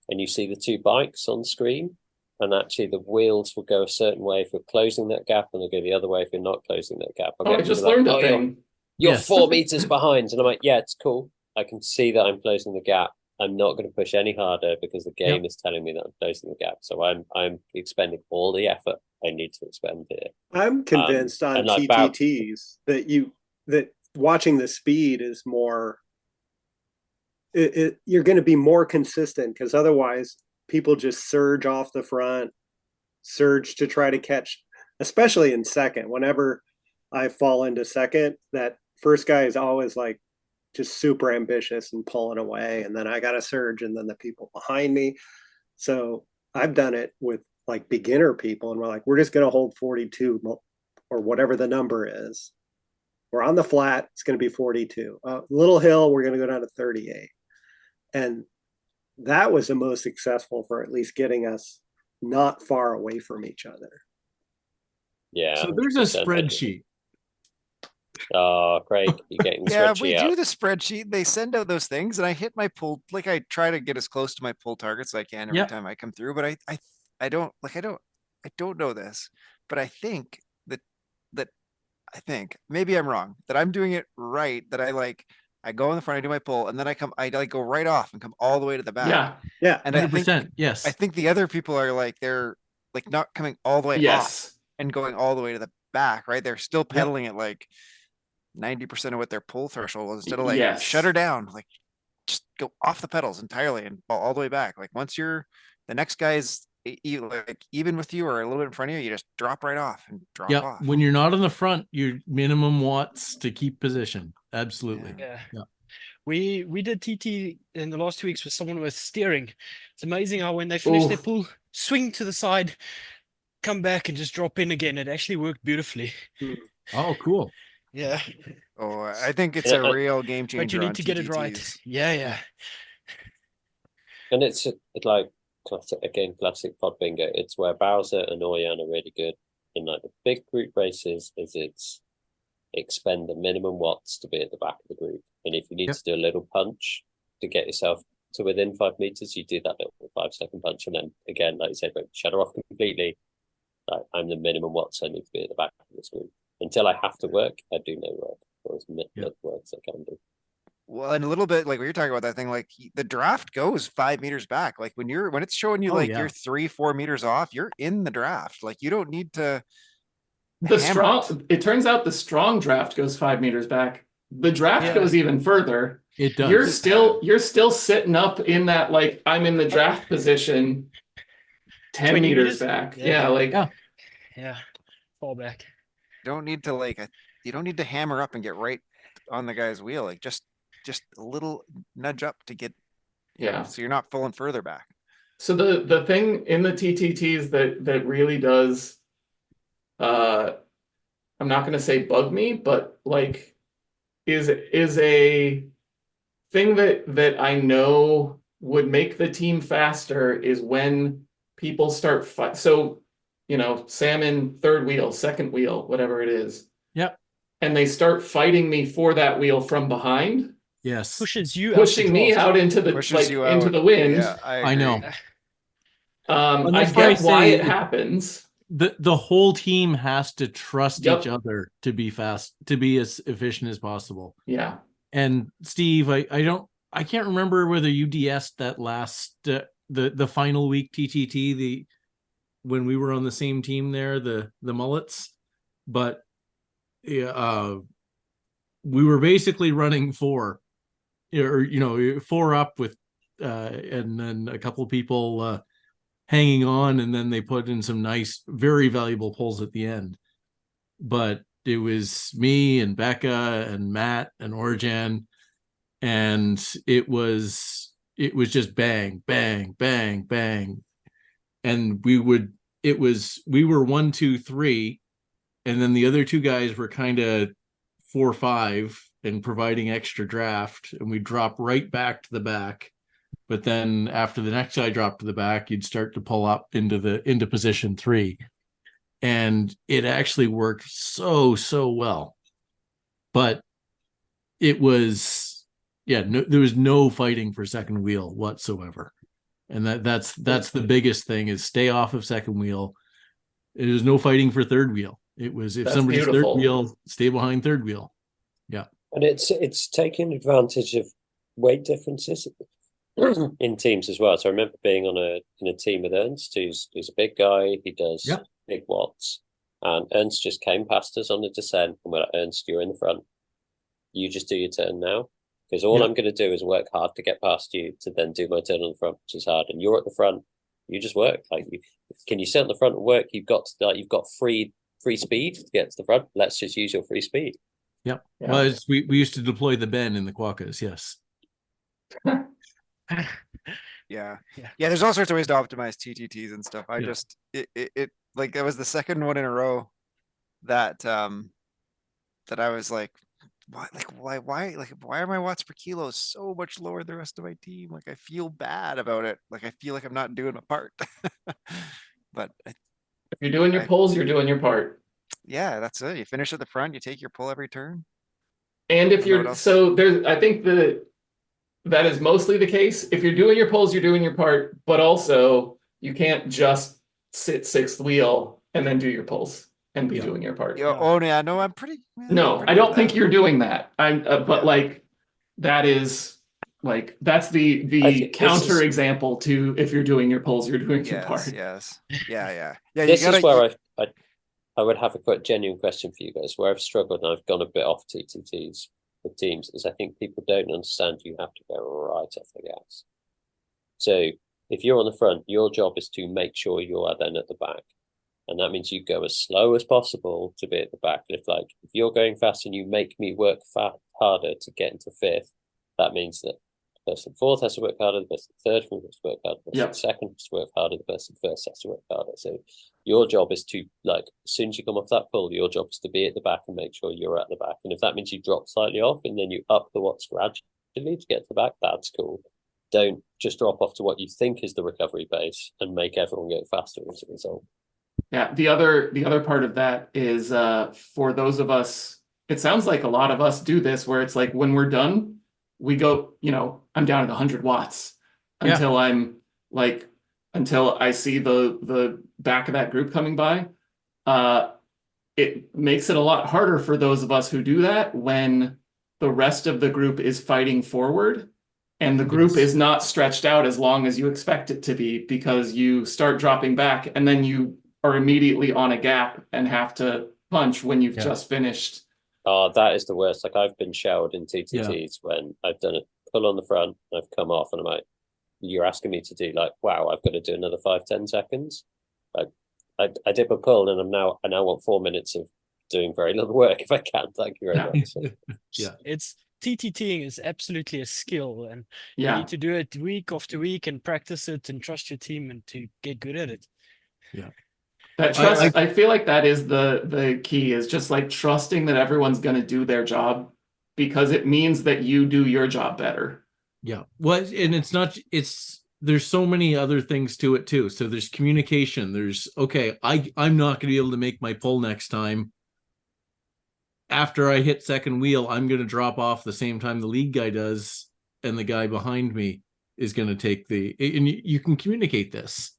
and you see the 2 bikes on screen, and actually the wheels will go a certain way if you're closing that gap, and they'll go the other way if you're not closing that gap. I just learned a thing. You're Yes. 4 meters behind, and I'm like, yeah, it's cool. I can see that I'm closing the gap. I'm not going to push any harder because the game is telling me that I'm closing the gap. So I'm expending all the effort I need to expend here. I'm convinced on and like TTTs that watching the speed is more. You're going to be more consistent, because otherwise people just surge off the front, surge to try to catch, especially in second. Whenever I fall into second, that first guy is always like just super ambitious and pulling away, and then I got to surge, and then the people behind me. So I've done it with like beginner people, and we're like, we're just going to hold 42 or whatever the number is. We're on the flat, it's going to be 42. Little hill, we're going to go down to 38. And that was the most successful for at least getting us not far away from each other. Yeah. So there's a 100%. spreadsheet. Oh, Craig, you're getting the yeah, spreadsheet we out. do the spreadsheet. They send out those things, and I hit my pull. Like I try to get as close to my pull targets as I can every Yep. time I come through. But I don't know this, but I think that I think maybe I'm wrong, that I'm doing it right. That I go in the front, I do my pull, and then I like go right off and come all the way to the back. Yeah. Yeah. And I 100%. think Yes. I think the other people are like, they're like not coming all the way off Yes. and going all the way to the back, right? They're still Yep. pedaling at like 90% of what their pull threshold was, instead of like Yes. shut her down, like just go off the pedals entirely and all the way back. Like once the next guy's like even with you or a little bit in front of you, you just drop right off and drop Yep. off. When you're not on the front, your minimum watts to keep position. Absolutely. Yeah. Yeah. We did TT in the last 2 weeks with someone with steering. It's amazing how when they finish their Oof. pull, swing to the side, come back and just drop in again. It actually worked beautifully. Oh, cool. Yeah. Oh, I think it's Yeah, a real game But you changer need on to get it right. TTTs. Yeah. And it's like classic pod bingo. It's where Bowser and Orjan are really good. in like the big group races is it's expend the minimum watts to be at the back of the group. And if you need to do a little punch to get yourself to within 5 meters, you do that little 5-second punch. And then again, like you said, shut her off completely. Like, I'm the minimum watts I need to be at the back of this group. Until I have to work, I do no work. Or as little work as I can do. Well, and a little bit like when you're talking about that thing, like the draft goes 5 meters back. Like when it's showing you you're 3-4 meters off, you're in the draft. Like you don't need to. It turns out the strong draft goes 5 meters back. The draft goes even further. It does. You're still sitting up in that, like, I'm in the draft position 10 meters back. Yeah. Fall back. You don't need to hammer up and get right on the guy's wheel. Like just a little nudge up to get, so you're not falling further back. So the thing in the TTTs that really does, I'm not going to say bug me, but like is a thing that I know would make the team faster is when people start so salmon third wheel, second wheel, whatever it is. Yep. And they start fighting me for that wheel from behind. Yes. Pushing me out into the into the wind. Yeah, I know. I get why it happens. The whole team has to trust each other to be fast, to be as efficient as possible. Yeah. And Steve, I can't remember whether you DS'd that last the final week TTT when we were on the same team there, the mullets, but we were basically running 4 up with and then a couple people hanging on, and then they put in some nice, very valuable pulls at the end. But it was me and Becca and Matt and Orjan, and it was just bang, bang, bang, bang. And we were 1, 2, 3, and then the other 2 guys were kind of 4, 5 and providing extra draft, and we drop right back to the back. But then after the next guy dropped to the back, you'd start to pull up into position 3. And it actually worked so well. But it was, there was no fighting for second wheel whatsoever. And that's the biggest thing, is stay off of second wheel. There's no fighting for third wheel. It was, if somebody's third wheel, stay behind third wheel. Yeah. And it's taking advantage of weight differences in teams as well. So I remember being in a team with Ernst, who's a big guy. He does big watts, and Ernst just came past us on the descent, and we're like, Ernst, you're in the front. You just do your turn now, because all I'm going to do is work hard to get past you to then do my turn on the front, which is hard. And you're at the front. You just work. Can you sit on the front and work? You've got free speed to get to the front. Let's just use your free speed. Yep. Yeah. Well, we used to deploy the Ben in the quokkas. Yes. Yeah. There's all sorts of ways to optimize TTTs and stuff. I just it like that was the second one in a row that that I was like, why are my watts per kilo so much lower than the rest of my team? Like I feel bad about it. Like I feel like I'm not doing my part. But if you're doing your pulls, you're doing your part. Yeah, that's it. You finish at the front, you take your pull every turn. And if you're I think that is mostly the case. If you're doing your pulls, you're doing your part, but also you can't just sit 6th wheel and then do your pulls and be doing your part. Oh yeah, no, I'm pretty. No, I don't think you're doing that. But like that is like that's the counter example to if you're doing your pulls, you're doing your part. Yes. Yeah. This is where I would have a quite genuine question for you guys. Where I've struggled and I've gone a bit off TTTs with teams is I think people don't understand you have to go right off the gas. So if you're on the front, your job is to make sure you are then at the back. And that means you go as slow as possible to be at the back. And if you're going fast and you make me work harder to get into 5th, that means that the person 4th has to work harder, the person 3rd has to work harder, the person 2nd has to work harder, the person 1st has to work harder. So your job is to, like, as soon as you come off that pull, your job is to be at the back and make sure you're at the back. And if that means you drop slightly off and then you up the watts gradually to get to the back, that's cool. Don't just drop off to what you think is the recovery base and make everyone go faster as a result. Yeah, the other part of that is for those of us, it sounds like a lot of us do this where it's like when we're done, we go, I'm down at 100 watts Yeah. until I'm like until I see the back of that group coming by. It makes it a lot harder for those of us who do that when the rest of the group is fighting forward and the group Yes. is not stretched out as long as you expect it to be because you start dropping back and then you are immediately on a gap and have to punch when you've Yeah. just finished. Oh, that is the worst. Like I've been showered in TTTs when I've done a pull on the front, and I've come off, and I'm like, "You're asking me to do like, wow, I've got to do another 5-10 seconds." Like, I did a pull, and I now want 4 minutes of doing very little work if I can. Thank you very Yeah. much. So, Yeah. It's TTTing is absolutely a skill, and you Yeah. need to do it week after week and practice it and trust your team and to get good at it. That trust, I feel like that is the key, is just like trusting that everyone's going to do their job because it means that you do your job better. Yeah. Well, and there's so many other things to it too. So there's communication. There's, okay, I'm not going to be able to make my pull next time. After I hit second wheel, I'm going to drop off the same time the lead guy does, and the guy behind me is going to take and you can communicate this.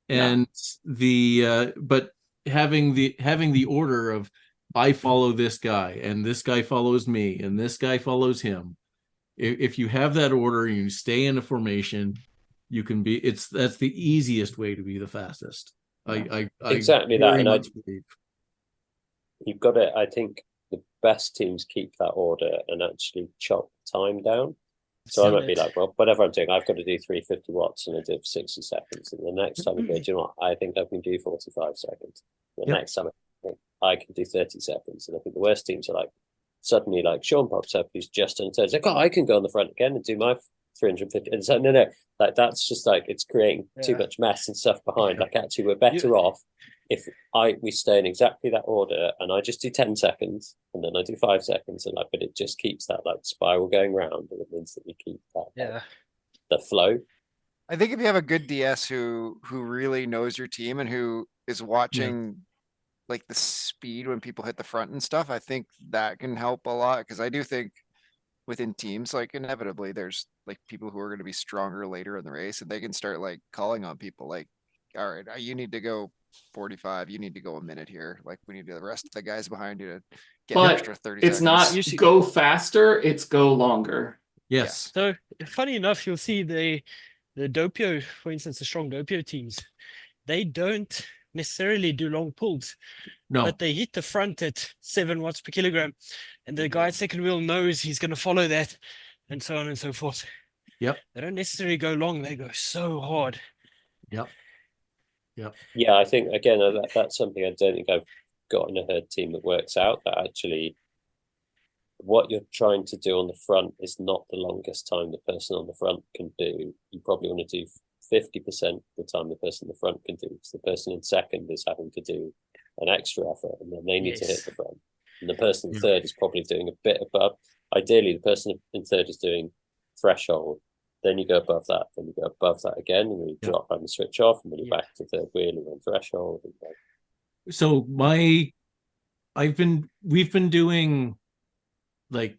And but having the order of, I follow this guy and this guy follows me and this guy follows him. If you have that order, you stay in a formation, you can be, that's the easiest way to be the fastest. I exactly that, very and much believe. you've got to. I think the best teams keep that order and actually chop time down. So I might be like, well, whatever I'm doing, I've got to do 350 watts and I do it for 60 seconds. And the next time I go, do you know what? I think I can do 45 seconds. The next time I think I can do 30 seconds. And I think the worst teams are like, suddenly like Sean pops up, who's just on turns, like, oh, I can go on the front again and do my 350. And so, no, like that's just like, it's creating too much mess and stuff behind. Like actually we're better off if we stay in exactly that order and I just do 10 seconds and then I do 5 seconds and like, but it just keeps that like spiral going round and it means that we keep that the flow. I think if you have a good DS who really knows your team and who is watching like the speed when people hit the front and stuff, I think that can help a lot. Cause I do think within teams, like inevitably there's like people who are going to be stronger later in the race and they can start like calling on people like, all right, you need to go 45, you need to go a minute here. Like we need the rest of the guys behind you to get an extra 30 it's seconds. not go faster, it's go longer. Yes. So funny enough, you'll see the Doppio, for instance, the strong Doppio teams, they don't necessarily do long pulls, but they hit the front at 7 watts per kilogram, and the guy at second wheel knows he's going to follow that, and so on and so forth. Yep. They don't necessarily go long; they go so hard. Yep. Yeah, I think again that's something I don't think I've got in a herd team that works out. That actually, what you're trying to do on the front is not the longest time the person on the front can do. You probably want to do 50% of the time the person in the front can do, because the person in second is having to do an extra effort and then they need to hit the front. And the person in third is probably doing a bit above. Ideally, the person in third is doing threshold. Then you go above that, then you go above that again, and then you drop and switch off, and then you're back to third wheel and then threshold. So we've been doing like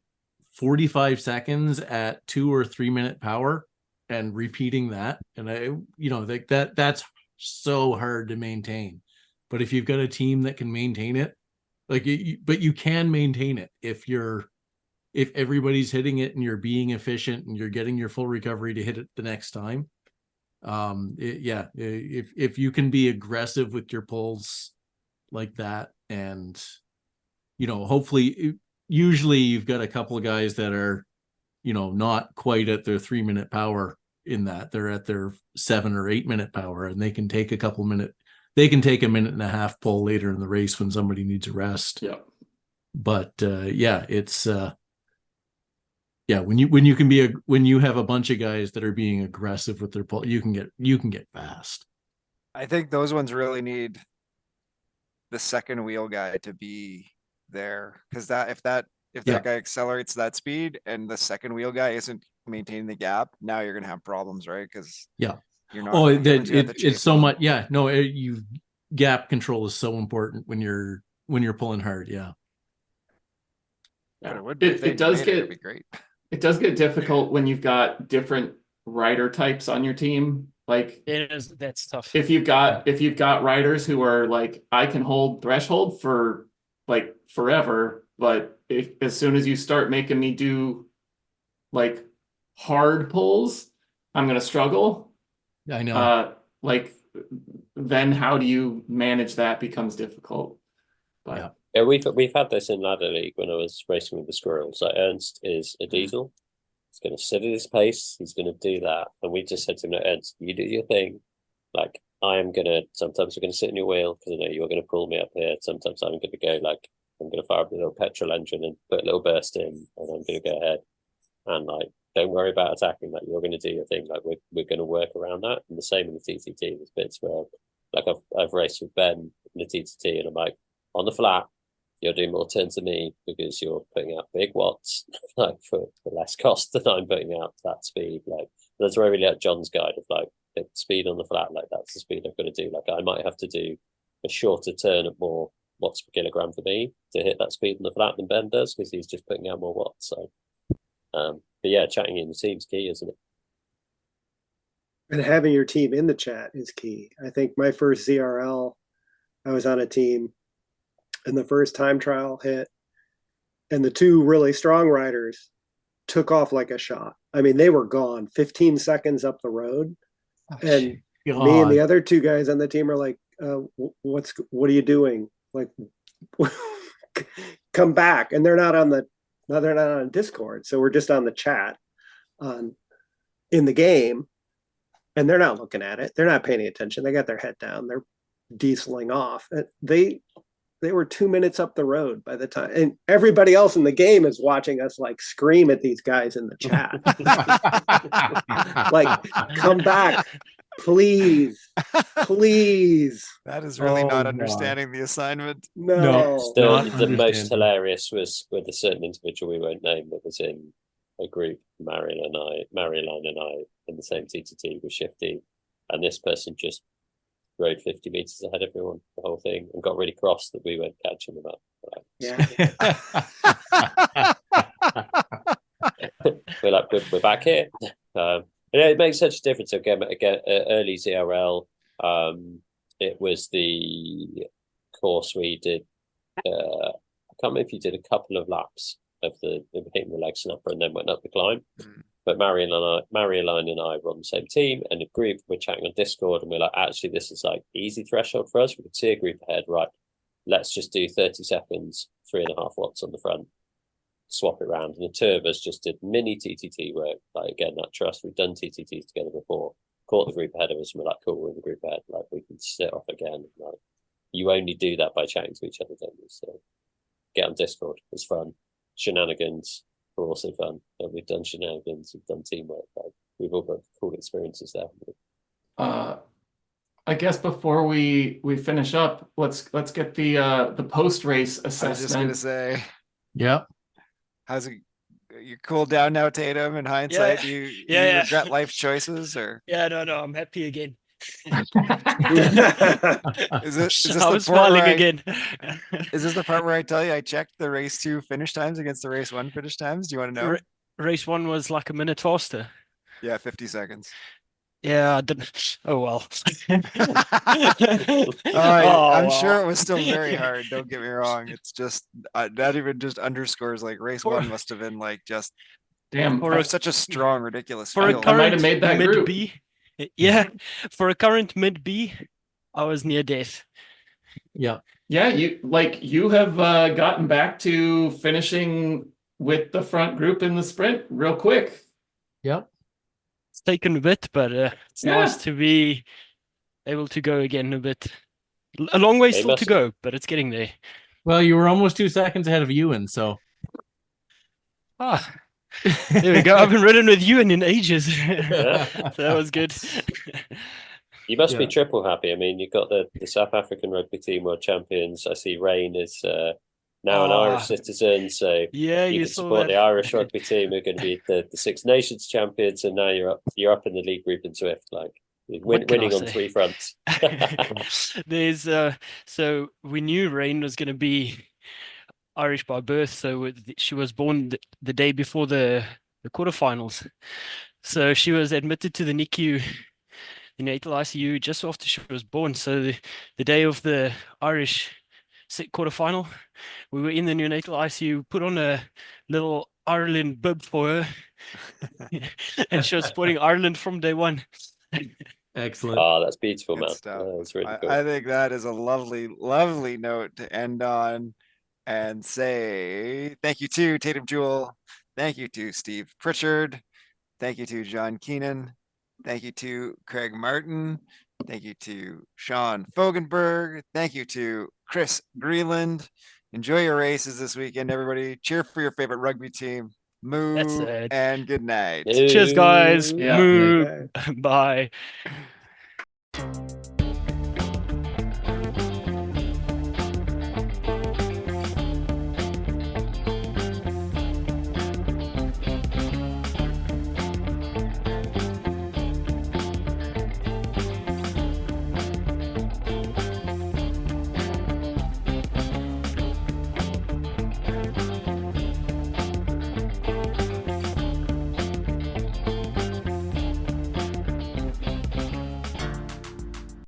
45 seconds at 2 or 3 minute power and repeating that. And like that's so hard to maintain. But if you've got a team that can maintain it, but you can maintain it if everybody's hitting it and you're being efficient and you're getting your full recovery to hit it the next time. If you can be aggressive with your pulls like that, and hopefully, usually you've got a couple of guys that are not quite at their 3 minute power, in that they're at their 7 or 8 minute power, and they can take a minute and a half pull later in the race when somebody needs a rest. But it's when you have a bunch of guys that are being aggressive with their pull, you can get fast. I think those ones really need the second wheel guy to be there, because if that guy accelerates that speed and the second wheel guy isn't maintaining the gap, now you're gonna have problems, right? Because you're not. It's so much. Yeah, no, gap control is so important when you're pulling hard. Yeah. But it would be if they does made it, it'd be great. It does get difficult when you've got different rider types on your team. Like that's tough. if you've got riders who are like, I can hold threshold for like forever, but as soon as you start making me do like hard pulls, I'm gonna struggle. I know. Like then how do you manage that becomes difficult. But yeah, we've had this in Ladder League when I was racing with the squirrels. Like Ernst is a diesel. He's going to sit at his pace. He's going to do that. And we just said to him, no, Ernst, you do your thing. Like, sometimes I'm going to sit in your wheel because I know you're going to pull me up here. Sometimes I'm going to go like, I'm going to fire up a little petrol engine and put a little burst in, and I'm going to go ahead. And like, don't worry about attacking. Like, you're going to do your thing. Like, we're going to work around that. And the same in the TTT. There's bits where, like, I've raced with Ben in the TTT, and I'm like, on the flat, you're doing more turns than me because you're putting out big watts, like for less cost than I'm putting out that speed. Like, that's where I really like John's guide of like the speed on the flat. Like, that's the speed I've got to do. Like, I might have to do a shorter turn at more watts per kilogram for me to hit that speed on the flat than Ben does because he's just putting out more watts. So, but yeah, chatting in the team's key, isn't it? And having your team in the chat is key. I think my first ZRL, I was on a team, and the first time trial hit, and the two really strong riders took off like a shot. I mean, they were gone 15 seconds up the road. And God. Me and the other two guys on the team are like, what are you doing? Like, come back. And they're not on Discord. So we're just on the chat in the game, and they're not looking at it. They're not paying attention. They got their head down. They're dieseling off. They were 2 minutes up the road by the time, and everybody else in the game is watching us like scream at these guys in the chat. Like, come back, please. That is really not God. understanding the assignment. No. The most hilarious was with a certain individual we won't name that was in a group, Marion and I in the same TTT with Shifty, and this person just rode 50 meters ahead of everyone, the whole thing, and got really cross that we weren't catching them up. We're like, we're back here. It makes such a difference. Again, early ZRL, it was the course we did. I can't remember if you did a couple of laps of hitting the leg snapper and then went up the climb. But Marion and I were on the same team and a group. We're chatting on Discord, and we're like, actually, this is like easy threshold for us. We could see a group ahead, right? Let's just do 30 seconds, 3.5 watts on the front, swap it around. And the two of us just did mini TTT work. Like, again, that trust. We've done TTTs together before. Caught the group ahead of us, and we're like, cool, we're in the group ahead. Like, we can sit off again. Like, you only do that by chatting to each other, don't you? So get on Discord. It's fun. Shenanigans are also fun. We've done shenanigans, we've done teamwork. Like, we've all got cool experiences there. I guess before we finish up, let's get the post race assessment. I was just gonna say, Yep. how's it? You cooled down now, Taitem? In hindsight, do you regret life choices, or? Yeah, no, I'm happy again. Is this I was smiling again. Is this the part where I tell you I checked the race 2 finish times against the race 1 finish times? Do you want to know? Race 1 was like a minute faster. Yeah, 50 seconds. Yeah, I didn't. Oh well. I'm sure it was still very hard. Don't get me wrong. It's just that even just underscores like race 1 must have been like just damn. For such a strong, ridiculous. For field. a current might have made that mid group. B, yeah. For a current mid B, I was near death. Yeah. Yeah, you have gotten back to finishing with the front group in the sprint real quick. Yep. It's taken a bit, but it's nice to be able to go again a bit. A long way still to go, but it's getting there. Well, you were almost 2 seconds ahead of Ewan, so. There we go. I haven't ridden with Ewan in ages. That was good. You must be triple happy. I mean, you've got the South African rugby team world champions. I see Rain is now an Irish citizen, so you can support the Irish rugby team who are going to be the Six Nations champions, and now you're up in the league group in Zwift. Like, What can I winning on say? 3 fronts. There's so we knew Rain was going to be Irish by birth, so she was born the day before the quarterfinals. So she was admitted to the NICU, the neonatal ICU, just after she was born. So the day of the Irish quarterfinal, we were in the neonatal ICU, put on a little Ireland bib for her, and she was supporting Ireland from day one. Excellent. Oh, that's beautiful, Good man. stuff. That's really cool. I think that is a lovely, lovely note to end on and say thank you to Tatum Jewell. Thank you to Steve Pritchard. Thank you to John Keenan. Thank you to Craig Martin. Thank you to Sean Fogenberg. Thank you to Chris Greenland. Enjoy your races this weekend, everybody. Cheer for your favorite rugby team. Moo That's it. and good night. Cheers, guys. Moo. Yeah. Moo. Okay. Bye.